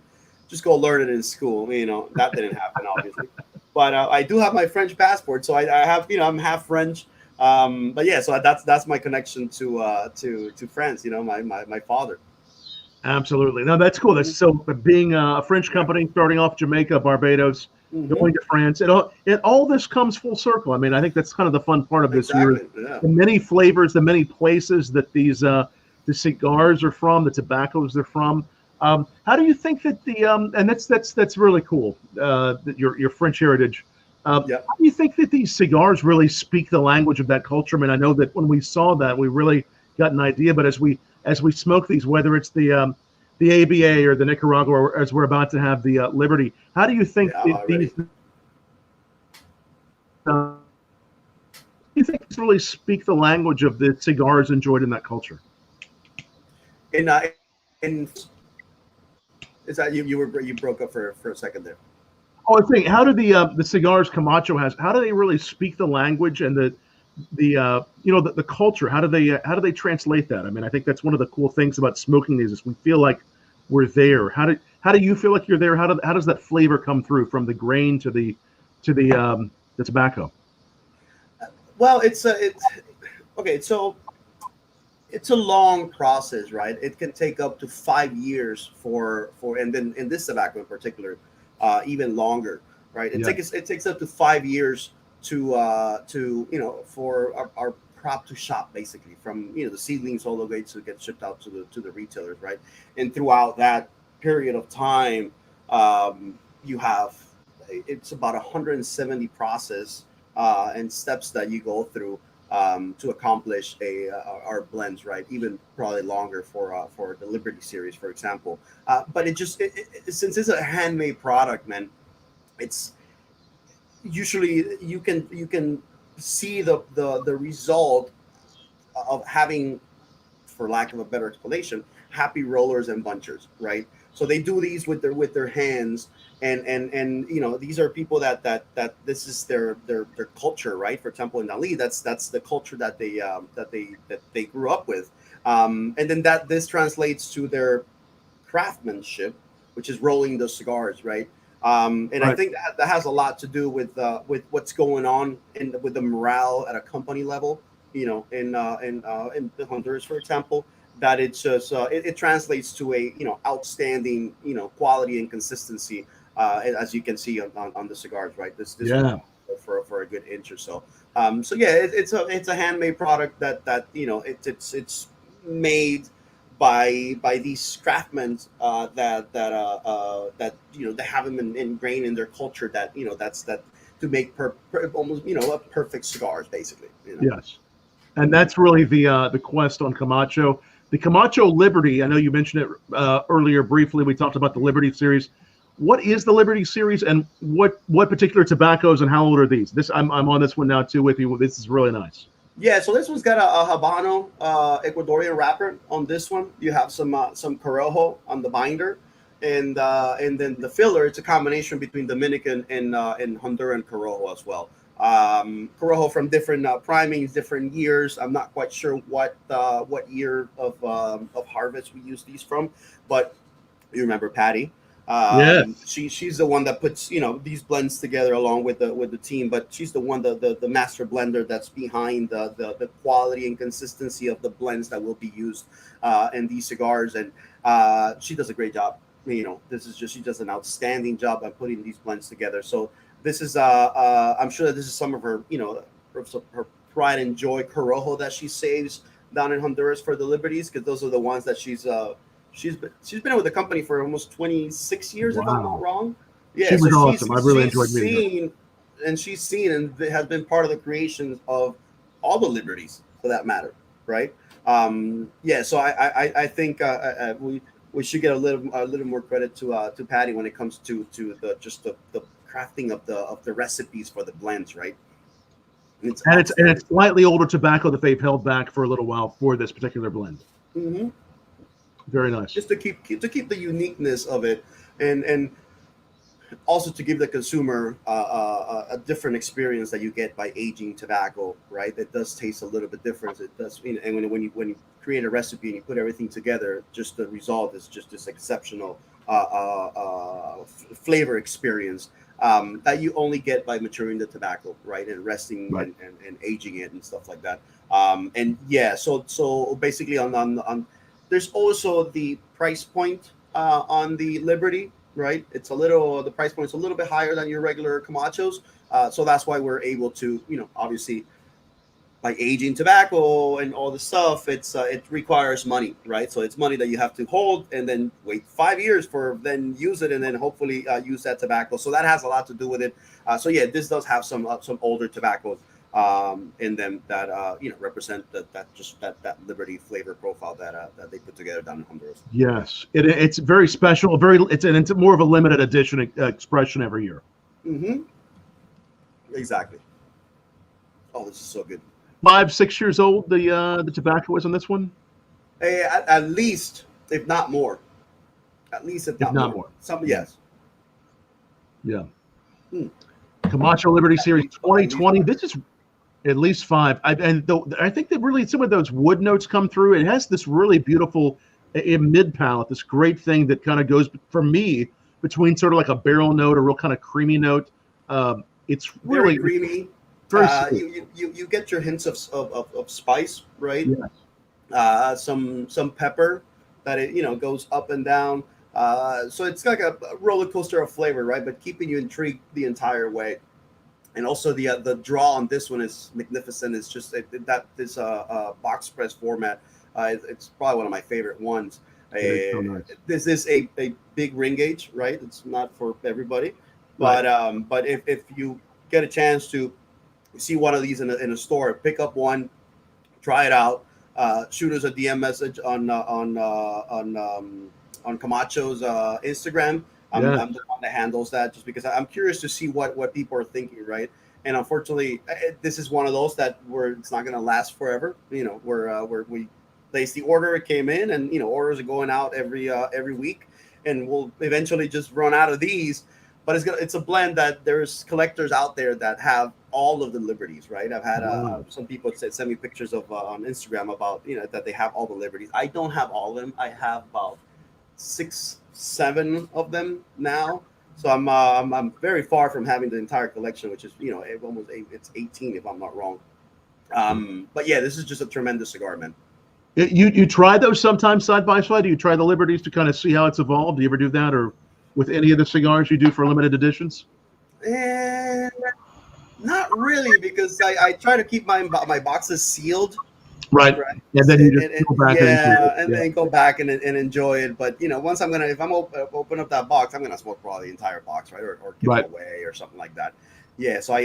just go learn it in school. That didn't happen, obviously. But I do have my French passport, so I have I'm half French. But yeah, so that's my connection to France. My father. Absolutely. No, that's cool. That's so being a French company starting off Jamaica, Barbados. Going to France, all this comes full circle. I mean, I think that's kind of the fun part of this year. Yeah. The many flavors, the many places that these the cigars are from, the tobaccos they're from. How do you think that and that's really cool that your French heritage Yeah. How do you think that these cigars really speak the language of that culture? I mean, I know that when we saw that, we really got an idea. But as we smoke these, whether it's the ABA or the Nicaragua, or as we're about to have the Liberty, how do you think Yeah, already. do you think these really speak the language of the cigars enjoyed in that culture? In in is that you broke up for a second there? Oh, I think how do the cigars Camacho has? How do they really speak the language and the culture? How do they translate that? I mean, I think that's one of the cool things about smoking these is we feel like we're there. How do you feel like you're there? How does that flavor come through from the grain to the tobacco? Well, it's okay. So it's a long process, right? It can take up to 5 years and then in this tobacco in particular, even longer, right? It takes up to 5 years to for our crop to shop basically from the seedlings all the way to get shipped out to the retailers, right? And throughout that period of time, you have it's about 170 process and steps that you go through to accomplish our blends, right? Even probably longer for the Liberty series, for example. But since it's a handmade product, man, it's usually you can see the result of having, for lack of a better explanation, happy rollers and bunchers, right? So they do these with their hands, and these are people that this is their culture, right? For Temple and Ali, that's the culture that they grew up with, and then this translates to their craftsmanship, which is rolling the cigars, right? And right. I think that has a lot to do with what's going on with the morale at a company level, in Honduras, for example. That it's just it translates to a outstanding quality and consistency, as you can see on the cigars, right? This yeah. For a good inch or so. So yeah, it's a handmade product that it's made by these craftsmen that they have them ingrained in their culture, that that's to make almost perfect cigars basically. Yes, and that's really the quest on Camacho. The Camacho Liberty, I know you mentioned it earlier briefly. We talked about the Liberty series. What is the Liberty series, and what particular tobaccos, and how old are these? I'm on this one now too with you. This is really nice. Yeah, so this one's got a Habano Ecuadorian wrapper on this one. You have some Corojo on the binder, and then the filler. It's a combination between Dominican and Honduran Corojo as well. Corojo from different primings, different years. I'm not quite sure what year of harvest we use these from, but you remember Patty. Yes. She's the one that puts these blends together along with the team, but she's the one the master blender that's behind the quality and consistency of the blends that will be used in these cigars, and she does a great job. She does an outstanding job at putting these blends together. So this is I'm sure that this is some of her her pride and joy Corojo that she saves down in Honduras for the Liberties, because those are the ones that she's been with the company for almost 26 years, wow, if I'm not wrong. Yeah, she was awesome. I really enjoyed meeting her. And she's seen and has been part of the creation of all the Liberties, for that matter, right? Yeah, so I think we should get a little more credit to Patty when it comes to the crafting of the recipes for the blends, right? It's slightly older tobacco that they've held back for a little while for this particular blend. Mm-hmm. Very nice. Just to keep the uniqueness of it, and also to give the consumer a different experience that you get by aging tobacco, right? That does taste a little bit different. It does, and when you create a recipe and you put everything together, just the result is just this exceptional flavor experience that you only get by maturing the tobacco, right, and resting, right, and aging it and stuff like that. And yeah, so basically on there's also the price point on the Liberty, right? The price point is a little bit higher than your regular Camachos. So that's why we're able to, obviously by aging tobacco and all the stuff, it requires money, right? So it's money that you have to hold and then wait 5 years for then use it and then hopefully use that tobacco. So that has a lot to do with it. So yeah, this does have some older tobaccos in them that represent that Liberty flavor profile that they put together down in Honduras. Yes, it's very special. It's more of a limited edition expression every year. Mm-hmm. Exactly. Oh, this is so good. 5-6 years old. The tobacco is on this one. At least, if not more. At least, if not more. Some yes. Yeah. Camacho Liberty Series 2020. This is at least 5. I think that really some of those wood notes come through. It has this really beautiful mid palate, this great thing that kind of goes for me between sort of like a barrel note, a real kind of creamy note. It's really very creamy. You get your hints of spice, right? Yes. Some pepper that it goes up and down. So it's like a roller coaster of flavor, right? But keeping you intrigued the entire way. And also the draw on this one is magnificent. It's just this box press format. It's probably one of my favorite ones. So nice. This is a big ring gauge, right? It's not for everybody, but if you get a chance to see one of these in a store, pick up one, try it out. Shoot us a DM message on Camacho's Instagram. I'm the one that handles that, just because I'm curious to see what people are thinking, right? And unfortunately, this is one of those where it's not going to last forever. Where we placed the order, it came in, and orders are going out every week, and we'll eventually just run out of these. But it's a blend that there's collectors out there that have all of the Liberties, right? I've had some people send me pictures of on Instagram about that they have all the Liberties. I don't have all of them. I have about 6-7 of them now. So I'm very far from having the entire collection, which is it's 18 if I'm not wrong. But yeah, this is just a tremendous cigar, man. You try those sometimes side by side? Do you try the Liberties to kind of see how it's evolved? Do you ever do that, or with any of the cigars you do for limited editions? Not really, because I try to keep my boxes sealed. Right. And then you just go back then go back and enjoy it. But once if I'm open up that box, I'm gonna smoke probably the entire box, right, or give it away or something like that. Yeah. So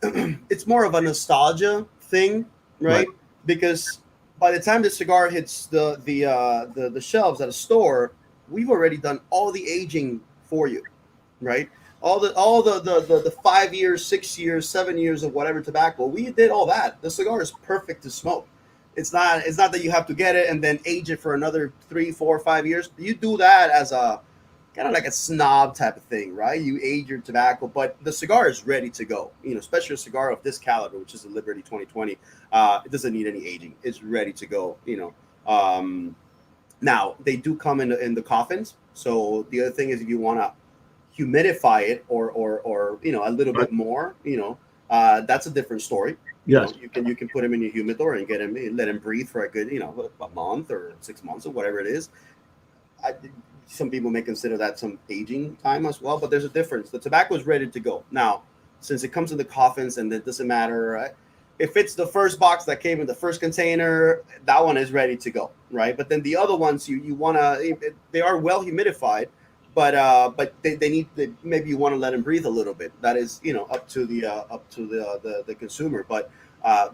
it's more of a nostalgia thing, right? Because by the time the cigar hits the shelves at a store, we've already done all the aging for you, right? All the 5 years, 6 years, 7 years of whatever tobacco, we did all that. The cigar is perfect to smoke. It's not that you have to get it and then age it for another 3, 4, 5 years. You do that as a kind of like a snob type of thing, right? You age your tobacco, but the cigar is ready to go. Especially a cigar of this caliber, which is the Liberty 2020. It doesn't need any aging. It's ready to go. Now they do come in the coffins. So the other thing is, if you want to humidify it or a little bit more, that's a different story. Yes. You can put him in your humidor and let him breathe for a good a month or 6 months or whatever it is. Some people may consider that some aging time as well, but there's a difference. The tobacco is ready to go now, since it comes in the coffins, and it doesn't matter, right? If it's the first box that came in the first container, that one is ready to go, right? But then the other ones, you want to, they are well humidified, but they need maybe you want to let them breathe a little bit. That is up to the consumer. But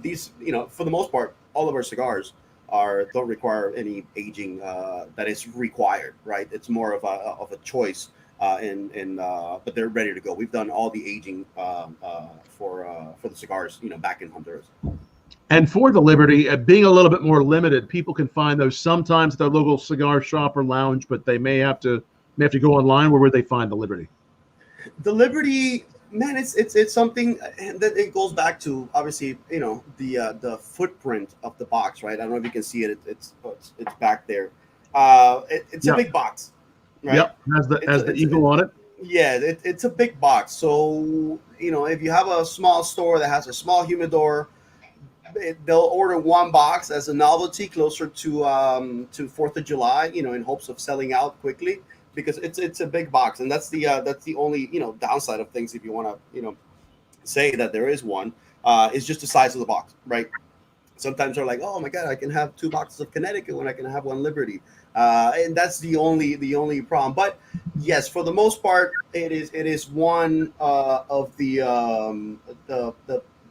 these for the most part, all of our cigars don't require any aging that is required, right? It's more of a choice, but they're ready to go. We've done all the aging for the cigars back in Honduras. And for the Liberty, being a little bit more limited, people can find those sometimes at their local cigar shop or lounge, but they may have to go online. Where would they find the Liberty? The Liberty, man, it's something that it goes back to, obviously, the footprint of the box, right? I don't know if you can see it. It's back there. It's a big box, right? Yep, has the eagle on it. Yeah, it's a big box. So if you have a small store that has a small humidor, they'll order one box as a novelty closer to 4th of July, in hopes of selling out quickly, because it's a big box, and that's the only downside of things if you want to say that there is one, is just the size of the box, right? Sometimes they're like, oh my God, I can have 2 boxes of Connecticut when I can have 1 Liberty. And that's the only problem. But yes, for the most part, it is one of the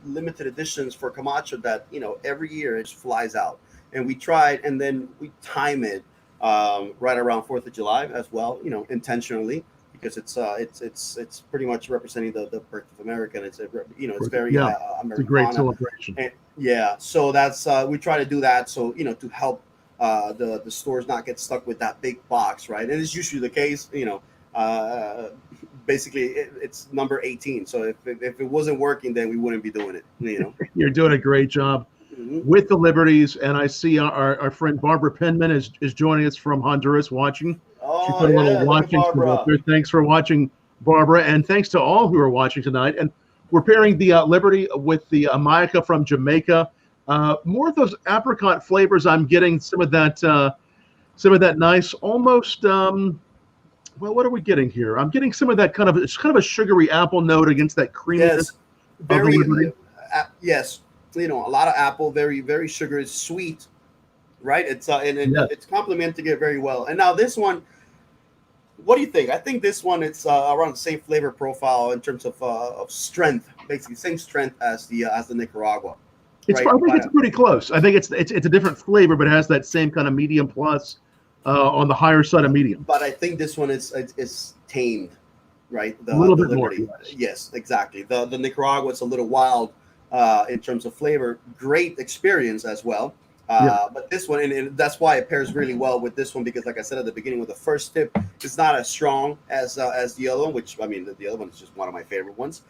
limited editions for Camacho that, every year it flies out. And we tried, and then we time it right around 4th of July as well, intentionally, because it's pretty much representing the birth of America. And it's very Americana. It's a great celebration. And, so that's we try to do that, so to help the stores not get stuck with that big box, right? And it's usually the case, basically it's number 18. So if it wasn't working, then we wouldn't be doing it. You're doing a great job with the Liberties, and I see our friend Barbara Penman is joining us from Honduras watching. She put a little watching. Thanks for watching, Barbara, and thanks to all who are watching tonight. And we're pairing the Liberty with the Jamaica from Jamaica. More of those apricot flavors. I'm getting some of that nice, almost. Well, what are we getting here? I'm getting some of that kind of a sugary apple note against that creaminess. Yes, yes. A lot of apple, very, very sugary, sweet, right? It's it's complementing it very well. And now this one, what do you think? I think this one, it's around the same flavor profile in terms of strength, basically same strength as the Nicaragua. I think it's pretty close. I think it's a different flavor, but it has that same kind of medium plus on the higher side of medium. But I think this one is tamed, right? A little bit more. Yes, exactly. The Nicaragua is a little wild in terms of flavor. Great experience as well. But this one, and that's why it pairs really well with this one, because like I said at the beginning, with the first tip, it's not as strong as the other one, which, I mean, the other one is just one of my favorite ones.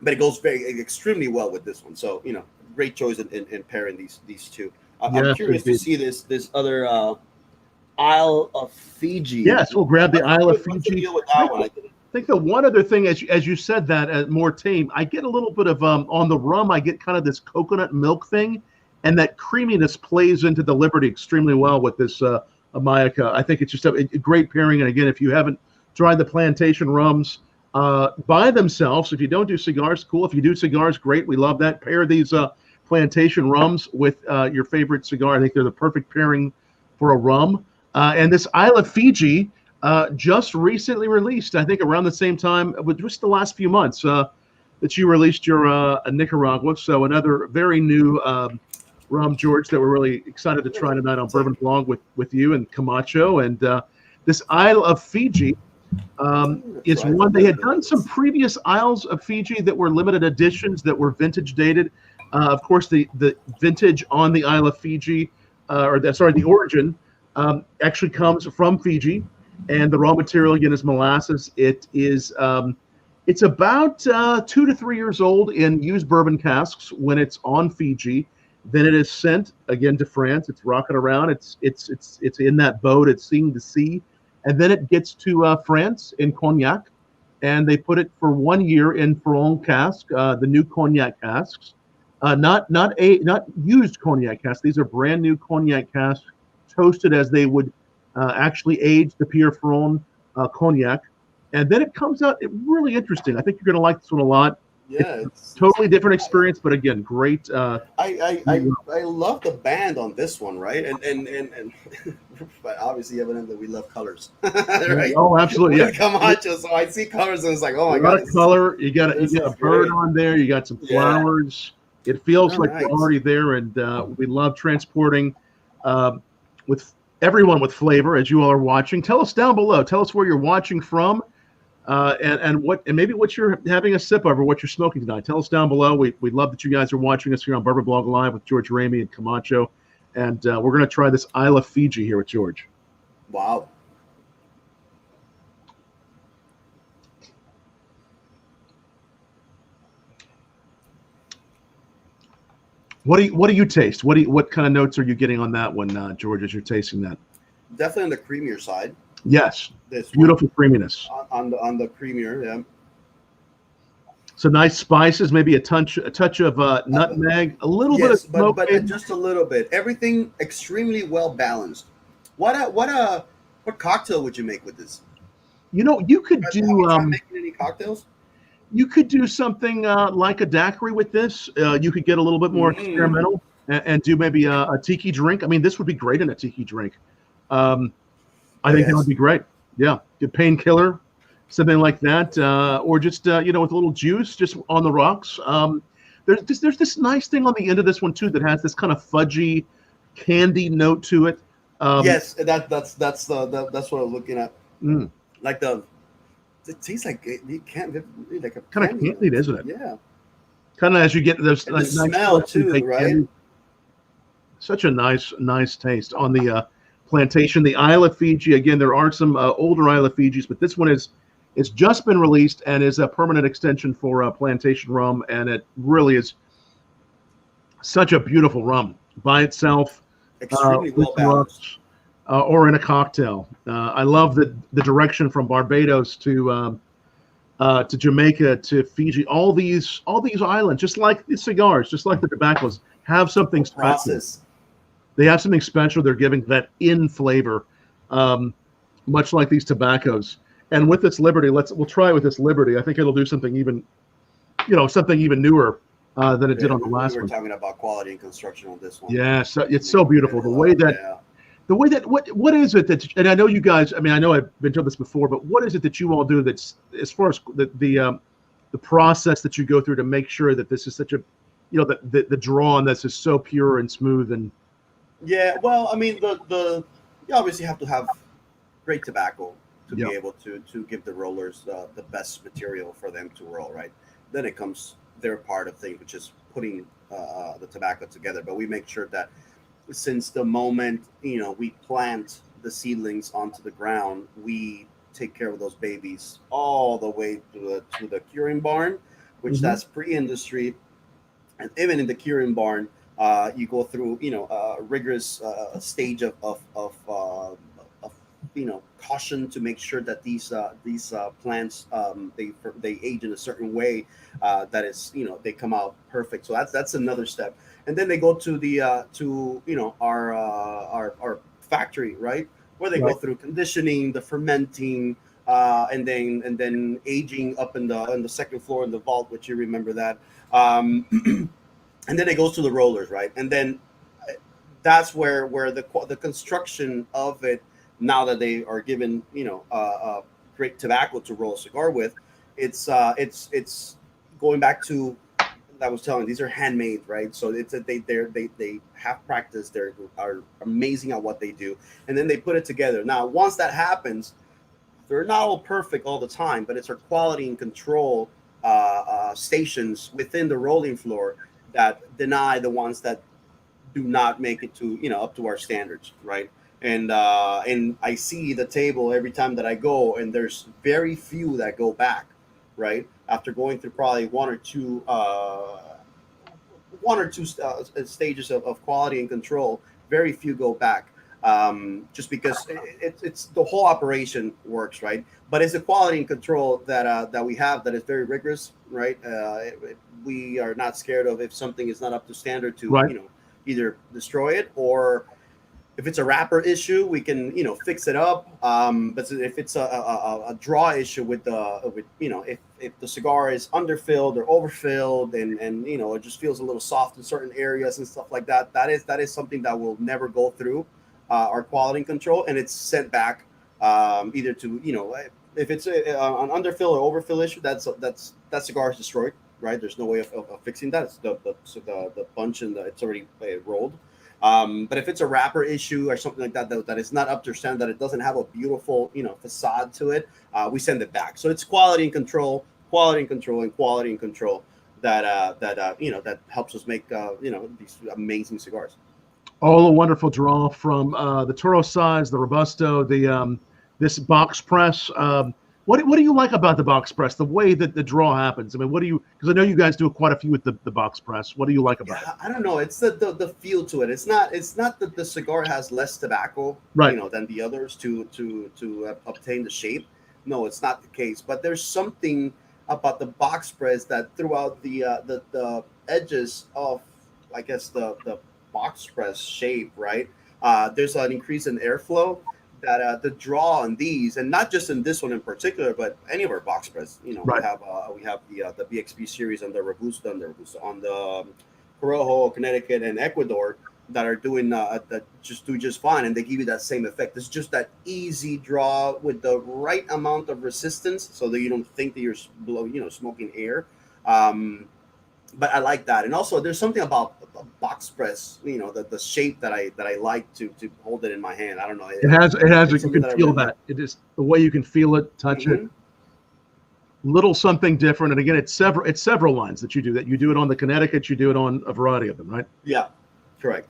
But it goes extremely well with this one. So, great choice in pairing these two. I'm curious to see this other Isle of Fiji. Yes, we'll grab the Isle of Fiji. Deal with that one? I think the one other thing, as you said that, more tame, I get a little bit of, on the rum, I get kind of this coconut milk thing, and that creaminess plays into the Liberty extremely well with this Jamaica. I think it's just a great pairing. And again, if you haven't tried the Plantation Rums by themselves, if you don't do cigars, cool. If you do cigars, great. We love that. Pair these Plantation Rums with your favorite cigar. I think they're the perfect pairing for a rum. And this Isle of Fiji just recently released, I think around the same time, with just the last few months, that you released your Nicaragua. So another very new rum, George, that we're really excited to try tonight on BourbonBLog with you and Camacho. And this Isle of Fiji is one. They had done some previous Isles of Fiji that were limited editions that were vintage dated. Of course, the vintage on the Isle of Fiji, the origin, actually comes from Fiji, and the raw material again is molasses. It is it's about 2 to 3 years old in used bourbon casks when it's on Fiji. Then it is sent again to France. It's rocking around. It's in that boat. It's seeing the sea, and then it gets to France in cognac, and they put it for 1 year in Ferron cask, the new cognac casks, not used cognac casks. These are brand new cognac casks, toasted as they would actually age the Pierre Ferron cognac, and then it comes out really interesting. I think you're going to like this one a lot. Yeah, it's totally different experience, but again, great. I love the band on this one, right? And but obviously evident that we love colors, right? Oh, absolutely, yeah. Camacho, so I see colors and it's like, oh my god, of color. You got a bird on there. You got some flowers. Yeah. It feels like we're already there, and we love transporting with everyone with flavor. As you all are watching, tell us down below. Tell us where you're watching from. And maybe what you're having a sip of or what you're smoking tonight. Tell us down below. We love that you guys are watching us here on BourbonBLog Live with George, Rami, and Camacho. And we're going to try this Isle of Fiji here with George. Wow. What do you taste? What kind of notes are you getting on that one, George, as you're tasting that? Definitely on the creamier side. Yes, this beautiful creaminess on the creamier, yeah. So nice spices, maybe a touch of nutmeg, a little bit of smoke, but just a little bit. Everything extremely well balanced. What cocktail would you make with this? You could do. Making any cocktails? You could do something like a daiquiri with this. You could get a little bit more experimental and do maybe a tiki drink. I mean, this would be great in a tiki drink. I think that would be great. Yeah, good painkiller, something like that, or just with a little juice, just on the rocks. There's this nice thing on the end of this one too that has this kind of fudgy, candy note to it. Yes, that's what I was looking at. Like it tastes like it can't like a kind of candied, isn't it? Yeah. Kind of as you get those nice smell too, right? Candy. Such a nice taste on the plantation. The Isle of Fiji. Again, there are some older Isle of Fijis, but this one it's just been released and is a permanent extension for Plantation Rum, and it really is such a beautiful rum by itself. Extremely well balanced. Or in a cocktail. I love the direction from Barbados to Jamaica to Fiji. All these islands, just like the cigars, just like the tobaccos, have something special. They have something special. They're giving that in flavor, much like these tobaccos. And with this Liberty, we'll try it with this Liberty. I think it'll do something even newer than it did on the last one. We were talking about quality and construction on this one. Yeah, so it's so beautiful. The way that what is it that, and I know you guys, I mean, I know I've been told this before, but what is it that you all do that's, as far as the process that you go through to make sure that this is such a, the draw on this is so pure and smooth? And yeah, well, I mean, you obviously have to have great tobacco to be able to give the rollers the best material for them to roll, right? Then it comes their part of things, which is putting the tobacco together. But we make sure that since the moment we plant the seedlings onto the ground, we take care of those babies all the way to the curing barn, which that's pre-industry. And even in the curing barn, you go through a rigorous stage of caution to make sure that these plants they age in a certain way that is they come out perfect. So that's another step. And then they go to the our factory, right, where they go through conditioning, the fermenting, and then aging up in the second floor in the vault, which you remember that. And then it goes to the rollers, right? And then that's where the construction of it, now that they are given great tobacco to roll a cigar with, it's going back to, I was telling, these are handmade, right? So they have practice. They are amazing at what they do, and then they put it together. Now, once that happens, they're not all perfect all the time, but it's our quality and control stations within the rolling floor that deny the ones that do not make it to up to our standards, right? And I see the table every time that I go, and there's very few that go back, right? After going through probably one or two stages of quality and control, very few go back, just because it's the whole operation works, right? But it's the quality and control that we have that is very rigorous, right? We are not scared of if something is not up to standard to either destroy it, or if it's a wrapper issue, we can fix it up. But if it's a draw issue with if the cigar is underfilled or overfilled, and it just feels a little soft in certain areas and stuff like that, that is something that will never go through our quality control, and it's sent back either to if it's an underfill or overfill issue, that cigar is destroyed, right? There's no way of fixing that. It's the bunch and it's already rolled. But if it's a wrapper issue or something like that is not up to standard, that it doesn't have a beautiful facade to it, we send it back. So it's quality and control that helps us make these amazing cigars. All a wonderful draw from the Toro size, the Robusto, this box press. What do you like about the box press? The way that the draw happens. I mean, because I know you guys do quite a few with the box press. What do you like about it? I don't know. It's the feel to it. It's not that the cigar has less tobacco, than the others to obtain the shape. No, it's not the case. But there's something about the box press that throughout the edges of, I guess, the box press shape, right? There's an increase in airflow that the draw on these, and not just in this one in particular, but any of our box press. You know, Right. we have the BXP series on the Robusta, on the Corojo, Connecticut, and Ecuador that are doing that just do just fine, and they give you that same effect. It's just that easy draw with the right amount of resistance, so that you don't think that you're smoking air. But I like that, and also there's something about a box press, the shape that I like to hold it in my hand. I don't know. It has you can feel that. It is the way you can feel it, touch it. Little something different, and again, it's several lines that you do. That you do it on the Connecticut, you do it on a variety of them, right? Yeah, correct.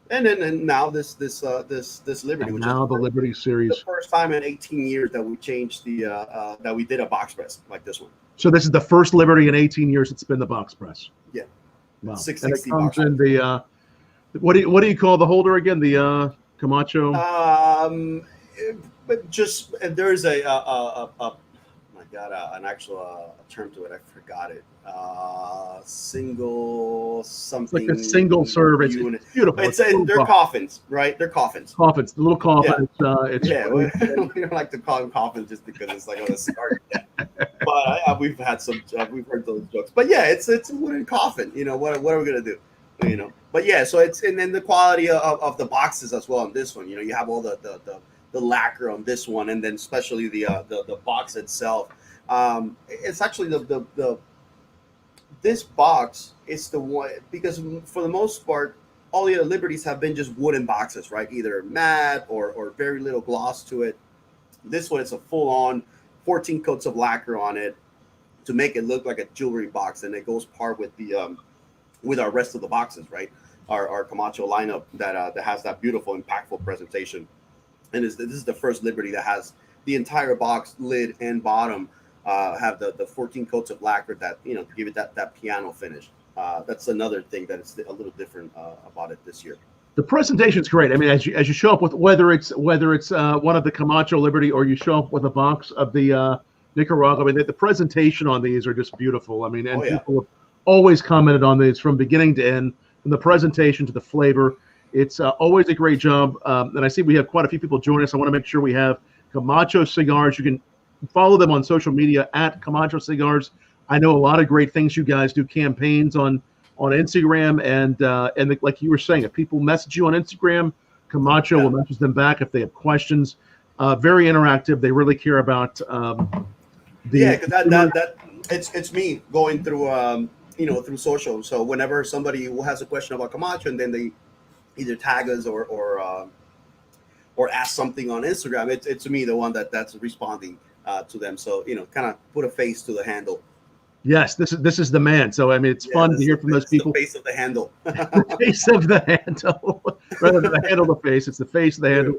And now this Liberty, And which now is the Liberty series. the first time in 18 years that we changed that we did a box press like this one. So this is the first Liberty in 18 years it's been the box press. Yeah. Wow. 660 and it comes box in the what do you call the holder again? The Camacho. But just there's an actual term to it. I forgot it. Single something. It's like a single serve. It's beautiful. They're coffins, right? They're coffins. Coffins. The little coffin. Yeah. We don't like to call them coffins just because it's like on a cigar. But we've heard those jokes. But yeah, it's a wooden coffin. What are we gonna do? But yeah, so and then the quality of the boxes as well on this one. You have all the lacquer on this one, and then especially the box itself. It's actually this box is the one, because for the most part all the other Liberties have been just wooden boxes, right? Either matte or very little gloss to it. This one is a full-on 14 coats of lacquer on it to make it look like a jewelry box, and it goes par with the with our rest of the boxes, right? Our Camacho lineup that has that beautiful, impactful presentation. And this is the first Liberty that has the entire box, lid and bottom, have the 14 coats of lacquer that to give it that piano finish. That's another thing that is a little different about it this year. The presentation's great. I mean, as you show up with whether it's one of the Camacho Liberty or you show up with a box of the Nicaragua, I mean, the presentation on these are just beautiful. I mean, and people have always commented on these from beginning to end, from the presentation to the flavor. It's always a great job. And I see we have quite a few people join us. I want to make sure we have Camacho Cigars. You can follow them on social media at Camacho Cigars. I know a lot of great things you guys do, campaigns on Instagram, and like you were saying, if people message you on Instagram, Camacho will message them back if they have questions. Very interactive. They really care about because it's me going through through social. So whenever somebody has a question about Camacho, and then they either tag us or ask something on Instagram, it's me, the one that's responding to them. So kind of put a face to the handle. Yes, this is the man. So I mean, it's fun to hear from those people. The face of the handle. The face of the handle, rather than the handle of the face. It's the face of the handle.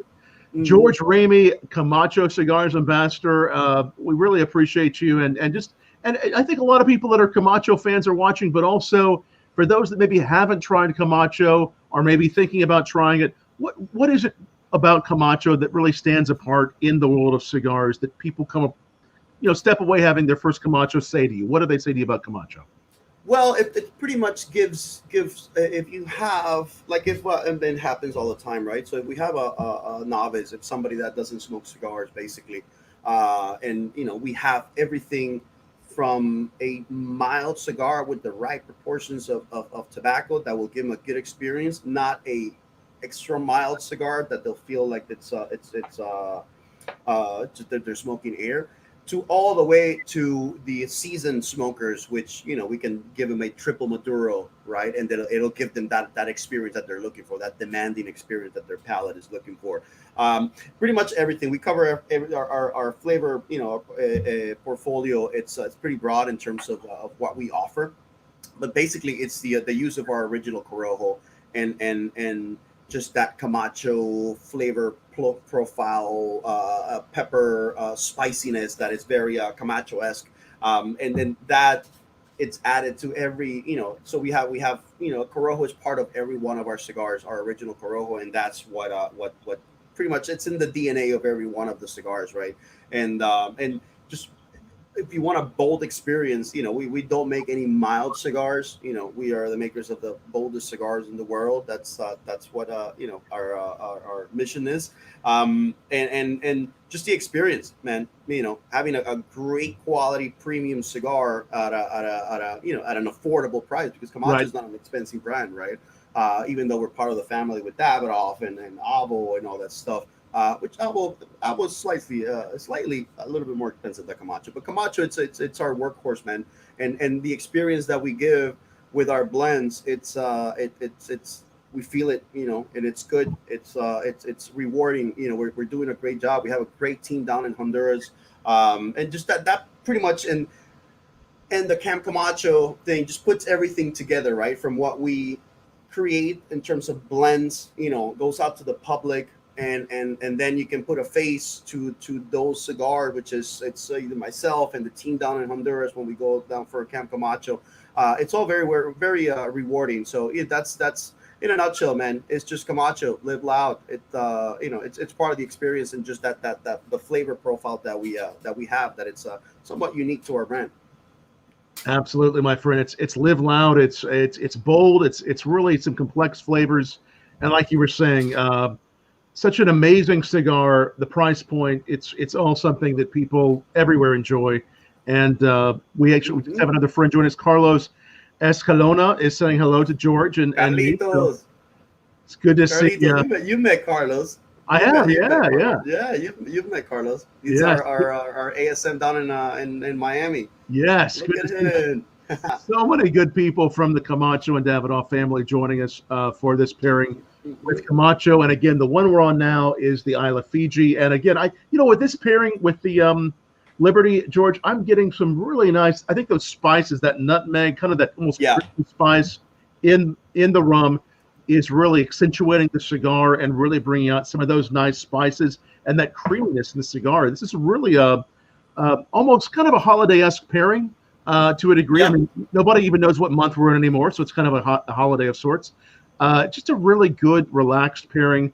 George Rami, Camacho Cigars Ambassador. We really appreciate you, and I think a lot of people that are Camacho fans are watching, but also for those that maybe haven't tried Camacho or maybe thinking about trying it, what is it about Camacho that really stands apart in the world of cigars that people come up, step away having their first Camacho say to you? What do they say to you about Camacho? Well, it pretty much gives if you have and then happens all the time, right? So if we have a novice, if somebody that doesn't smoke cigars, basically, and we have everything from a mild cigar with the right proportions of tobacco that will give them a good experience, not a extra mild cigar that they'll feel like it's that they're smoking air, to all the way to the seasoned smokers, which we can give them a triple Maduro, right, and then it'll give them that experience that they're looking for, that demanding experience that their palate is looking for. Pretty much everything we cover, our flavor, portfolio. It's pretty broad in terms of what we offer, but basically it's the use of our original Corojo and just that Camacho flavor profile, pepper spiciness that is very Camacho-esque, and then that it's added to every, so we have Corojo is part of every one of our cigars, our original Corojo, and that's what pretty much it's in the DNA of every one of the cigars, right? And just if you want a bold experience, we don't make any mild cigars. We are the makers of the boldest cigars in the world. That's what our mission is. And just the experience, man. Having a great quality premium cigar at an affordable price, because Camacho is not an expensive brand, right? Even though we're part of the family with Davidoff and Avo and all that stuff. Which Avo is slightly a little bit more expensive than Camacho, but Camacho it's our workhorse, man, and the experience that we give with our blends, it's we feel it, and it's good. It's rewarding. We're doing a great job. We have a great team down in Honduras, and just that pretty much and the Camp Camacho thing just puts everything together, right? From what we create in terms of blends, goes out to the public. And then you can put a face to those cigars, which is either myself and the team down in Honduras when we go down for Camp Camacho. It's all very rewarding. So that's in a nutshell, man. It's just Camacho, live loud. It's part of the experience, and just that the flavor profile that we have, that it's somewhat unique to our brand. Absolutely, my friend. It's live loud. It's bold. It's really some complex flavors, and like you were saying. Such an amazing cigar. The price point, it's all something that people everywhere enjoy. And we have another friend join us. Carlos Escalona is saying hello to George and me. So it's good to see you. You met Carlos. I have, yeah. Yeah, you've met Carlos. He's our ASM down in Miami. Yes. Look at him. So many good people from the Camacho and Davidoff family joining us for this pairing with Camacho. And again, the one we're on now is the Isle of Fiji. And again, with this pairing with the Liberty, George, I'm getting some really nice, I think those spices, that nutmeg, kind of that almost crispy spice in the rum is really accentuating the cigar and really bringing out some of those nice spices and that creaminess in the cigar. This is really almost kind of a holiday-esque pairing to a degree. Yeah. I mean, nobody even knows what month we're in anymore, so it's kind of a holiday of sorts. Just a really good, relaxed pairing.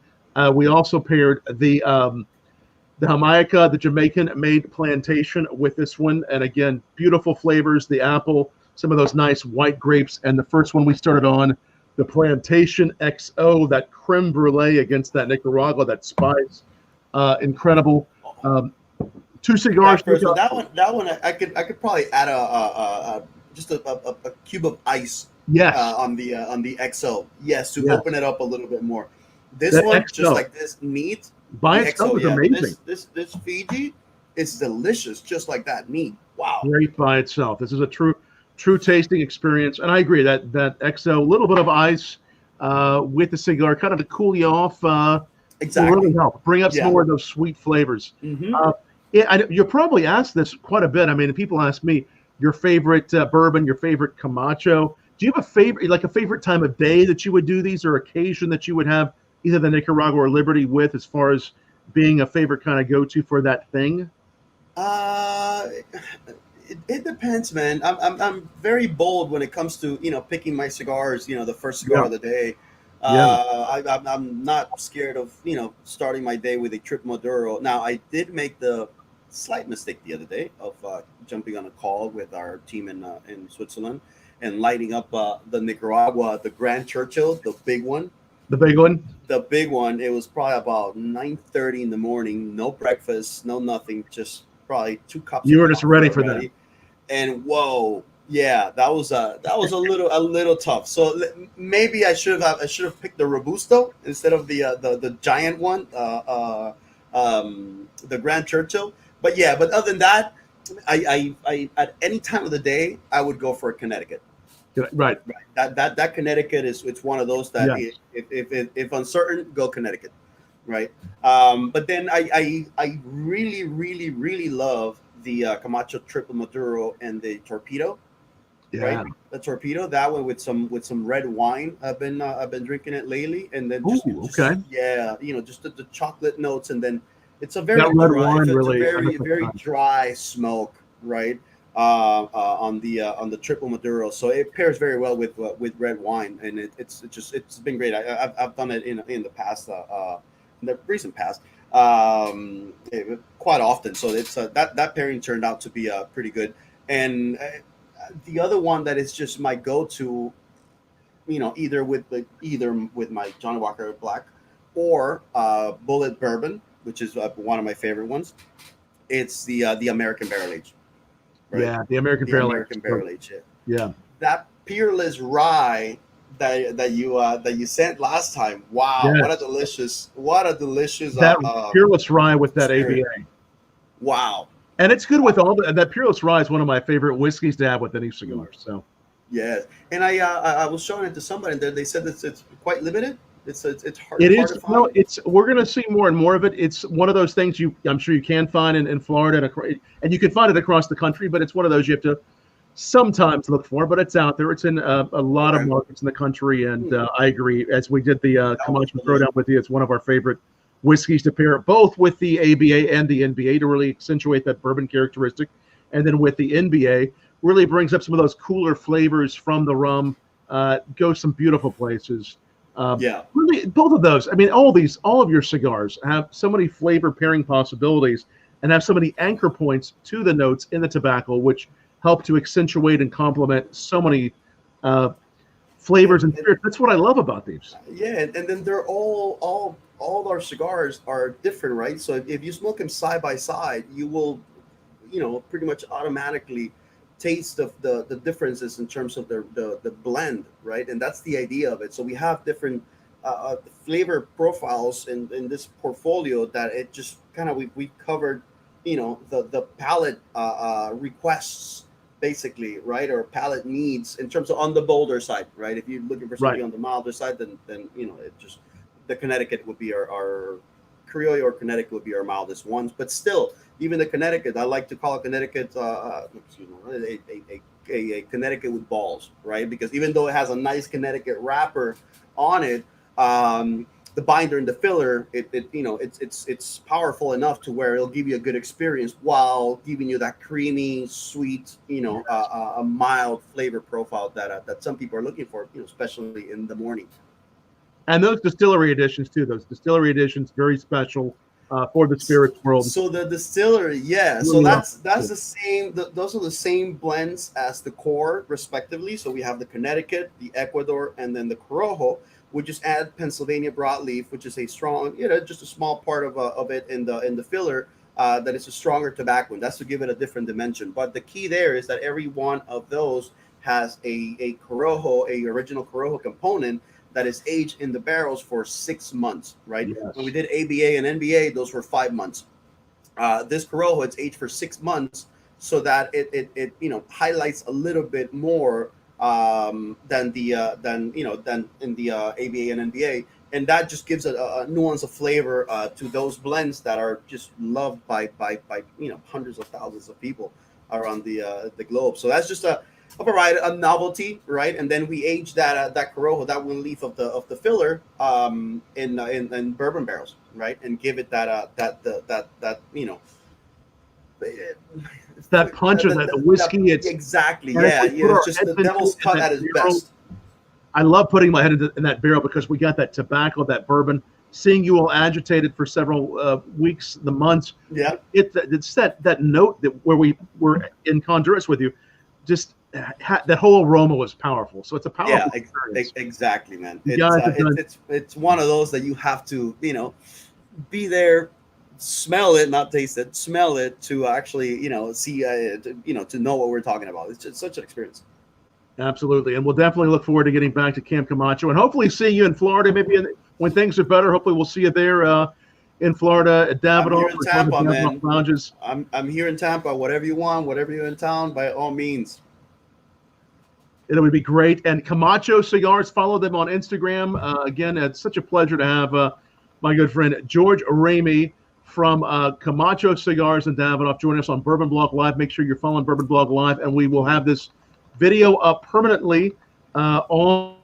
We also paired the Jamaica, the Jamaican-made plantation, with this one. And again, beautiful flavors, the apple, some of those nice white grapes. And the first one we started on, the Plantation XO, that creme brulee against that Nicaragua, that spice. Incredible. Two cigars. Yeah, so that one, I could probably add just a cube of ice. Yes. On the XO. Yes, to open it up a little bit more. This one, XO. Just like this, neat. By itself is amazing. This Fiji is delicious, just like that, neat. Wow. Great by itself. This is a true tasting experience. And I agree that XO, a little bit of ice with the cigar, kind of to cool you off. Exactly. Will really help. Bring up some more of those sweet flavors. Mm-hmm. You're probably asked this quite a bit. I mean, people ask me your favorite bourbon, your favorite Camacho. Do you have a favorite time of day that you would do these, or occasion that you would have either the Nicaragua or Liberty with, as far as being a favorite kind of go-to for that thing? It depends, man. I'm very bold when it comes to picking my cigars. The first cigar of the day. I'm not scared of starting my day with a Triple Maduro. Now, I did make the slight mistake the other day of jumping on a call with our team in Switzerland and lighting up the Nicaragua, the Grand Churchill, the big one. The big one? The big one. It was probably about 9:30 in the morning. No breakfast, no nothing. Just probably 2 cups. You were just ready for that. And whoa, yeah, that was a little tough. So maybe I should have picked the Robusto instead of the giant one, the Grand Churchill. But other than that, I at any time of the day I would go for a Connecticut. Right. That Connecticut it's one of those that if uncertain, go Connecticut, right? But then I really really really love the Camacho Triple Maduro and the Torpedo, right? The Torpedo, that one with some red wine. I've been drinking it lately, and then just the chocolate notes, and then it's a very very dry smoke, right? On the Triple Maduro, so it pairs very well with red wine, and it's been great. I've done it in the past, in the recent past. quite often. So it's that pairing turned out to be pretty good. And the other one that is just my go-to, either with my Johnny Walker Black or Bullet Bourbon, which is one of my favorite ones. It's the American Barrel Age. Right? Yeah, the American Barrel Age. Yeah. That Peerless Rye that you sent last time. Wow, yes. What a delicious that Peerless Rye with that spirit. ABA. Wow. And it's good with all that Peerless Rye is one of my favorite whiskeys to have with any cigar. So yeah, and I was showing it to somebody and they said it's quite limited. It's hard. It is. To find. No, we're going to see more and more of it. It's one of those things I'm sure you can find in Florida and you can find it across the country, but it's one of those you have to sometimes look for. But it's out there. It's in a lot of markets in the country, and I agree. As we did the Camacho Throwdown with you, it's one of our favorite whiskeys to pair both with the ABA and the NBA to really accentuate that bourbon characteristic, and then with the NBA really brings up some of those cooler flavors from the rum. Go some beautiful places. Really, both of those. I mean, all of your cigars have so many flavor pairing possibilities and have so many anchor points to the notes in the tobacco, which help to accentuate and complement so many flavors and spirits. That's what I love about these. Yeah, and then they're all our cigars are different, right? So if you smoke them side by side, you will, pretty much automatically taste of the differences in terms of the blend, right? And that's the idea of it. So we have different flavor profiles in this portfolio that it just kind of we covered, the palate requests basically, right? Or palate needs in terms of on the bolder side, right? If you're looking for something on the milder side, then it just the Connecticut would be our Criollo or Connecticut would be our mildest ones, but still. Even the Connecticut, I like to call it Connecticut, a Connecticut with balls, right? Because even though it has a nice Connecticut wrapper on it, the binder and the filler, it's powerful enough to where it'll give you a good experience while giving you that creamy, sweet, a mild flavor profile that some people are looking for, especially in the morning. And those distillery editions too. Those distillery editions, very special. For the spirits world. So the distillery, yeah. So that's the same. Those are the same blends as the core, respectively. So we have the Connecticut, the Ecuador, and then the Corojo. We just add Pennsylvania broadleaf, which is a strong, just a small part of it in the filler. That is a stronger tobacco, and that's to give it a different dimension. But the key there is that every one of those has a Corojo, a original Corojo component. That is aged in the barrels for 6 months, right? Yes. When we did ABA and NBA, those were 5 months. This Corojo, it's aged for 6 months, so that it highlights a little bit more than in the ABA and NBA, and that just gives a nuance of flavor to those blends that are just loved by hundreds of thousands of people around the globe. So that's just a novelty, right? And then we age that Corojo, that one leaf of the filler, in bourbon barrels, right? And give it that punch of the whiskey. It's exactly, yeah. It's just the devil's cut at its best. I love putting my head in that barrel because we got that tobacco, that bourbon. Seeing you all agitated for several weeks, the months. Yeah, it's that note that where we were in Honduras with you, just. That whole aroma was powerful, so it's a powerful experience. Exactly, man. It's one of those that you have to be there, smell it, not taste it, smell it to actually see to know what we're talking about. It's just such an experience. Absolutely, and we'll definitely look forward to getting back to Camp Camacho and hopefully see you in Florida. Maybe when things are better, hopefully we'll see you there in Florida at Davidoff. I'm here in Tampa, man. Lounges. I'm here in Tampa. Whatever you want, whatever you're in town, by all means. It would be great. And Camacho Cigars, follow them on Instagram. Again, it's such a pleasure to have my good friend George Rami from Camacho Cigars and Davidoff join us on BourbonBLog Live. Make sure you're following BourbonBLog Live, and we will have this video up permanently on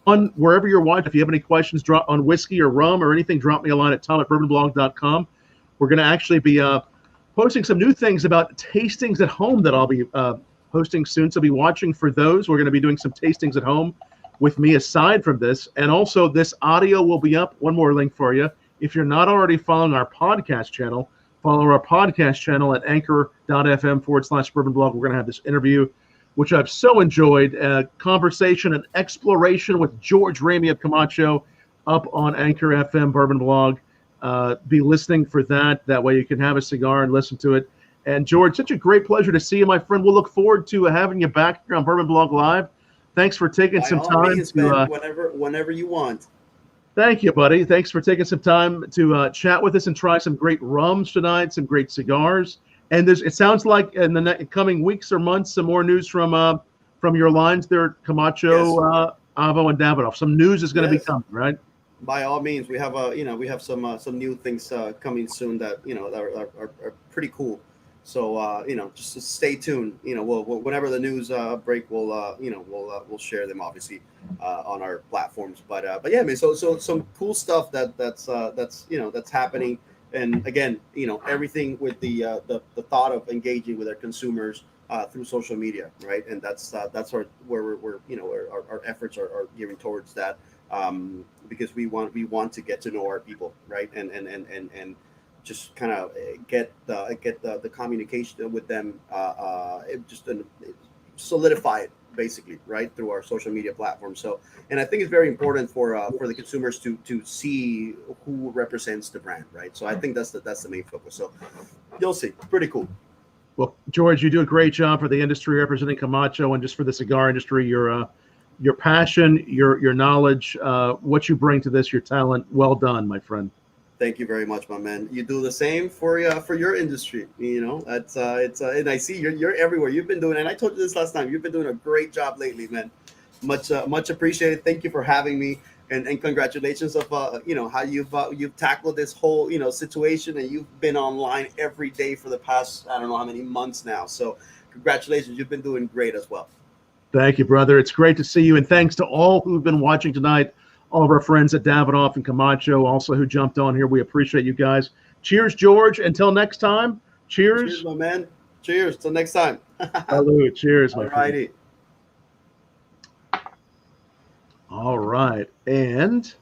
wherever you're watching. If you have any questions on whiskey or rum or anything, drop me a line at tom@bourbonblog.com. We're going to actually be posting some new things about tastings at home that I'll be hosting soon, so be watching for those. We're going to be doing some tastings at home with me aside from this, and also this audio will be up. One more link for you. If you're not already following our podcast channel, follow our podcast channel at anchor.fm/BourbonBlog. We're going to have this interview, which I've so enjoyed, conversation and exploration with George Rami of Camacho up on Anchor FM Bourbon Blog. Be listening for that. That way you can have a cigar and listen to it. And George, such a great pleasure to see you, my friend. We'll look forward to having you back here on Bourbon Blog Live. Thanks for taking some time. Whenever you want. Thank you, buddy. Thanks for taking some time to chat with us and try some great rums tonight, some great cigars. And it sounds like in the coming weeks or months, some more news from your lines there, Camacho, Yes. Avo, and Davidoff. Some news is going to be coming, right? By all means, we have some new things coming soon that are pretty cool. So just stay tuned. Whenever the news break, we'll share them obviously on our platforms. But yeah, I mean, so some cool stuff that's happening. And again, everything with the thought of engaging with our consumers through social media, right? And that's where our efforts are gearing towards that, because we want to get to know our people, right? And just kind of get the communication with them, solidify it basically, right, through our social media platform. So, and I think it's very important for the consumers to see who represents the brand, right? So I think that's the main focus. So you'll see, pretty cool. Well, George, you do a great job for the industry representing Camacho, and just for the cigar industry. Your passion, your knowledge, what you bring to this, your talent. Well done, my friend. Thank you very much, my man. You do the same for your industry. It's and I see you're everywhere. You've been doing, and I told you this last time. You've been doing a great job lately, man. Much appreciated. Thank you for having me, and congratulations of how you've tackled this whole situation, and you've been online every day for the past I don't know how many months now. So congratulations. You've been doing great as well. Thank you, brother. It's great to see you, and thanks to all who've been watching tonight. All of our friends at Davidoff and Camacho also who jumped on here. We appreciate you guys. Cheers, George. Until next time. Cheers. Cheers, my man. Cheers. Till next time. Salute. Cheers, my friend. All right. And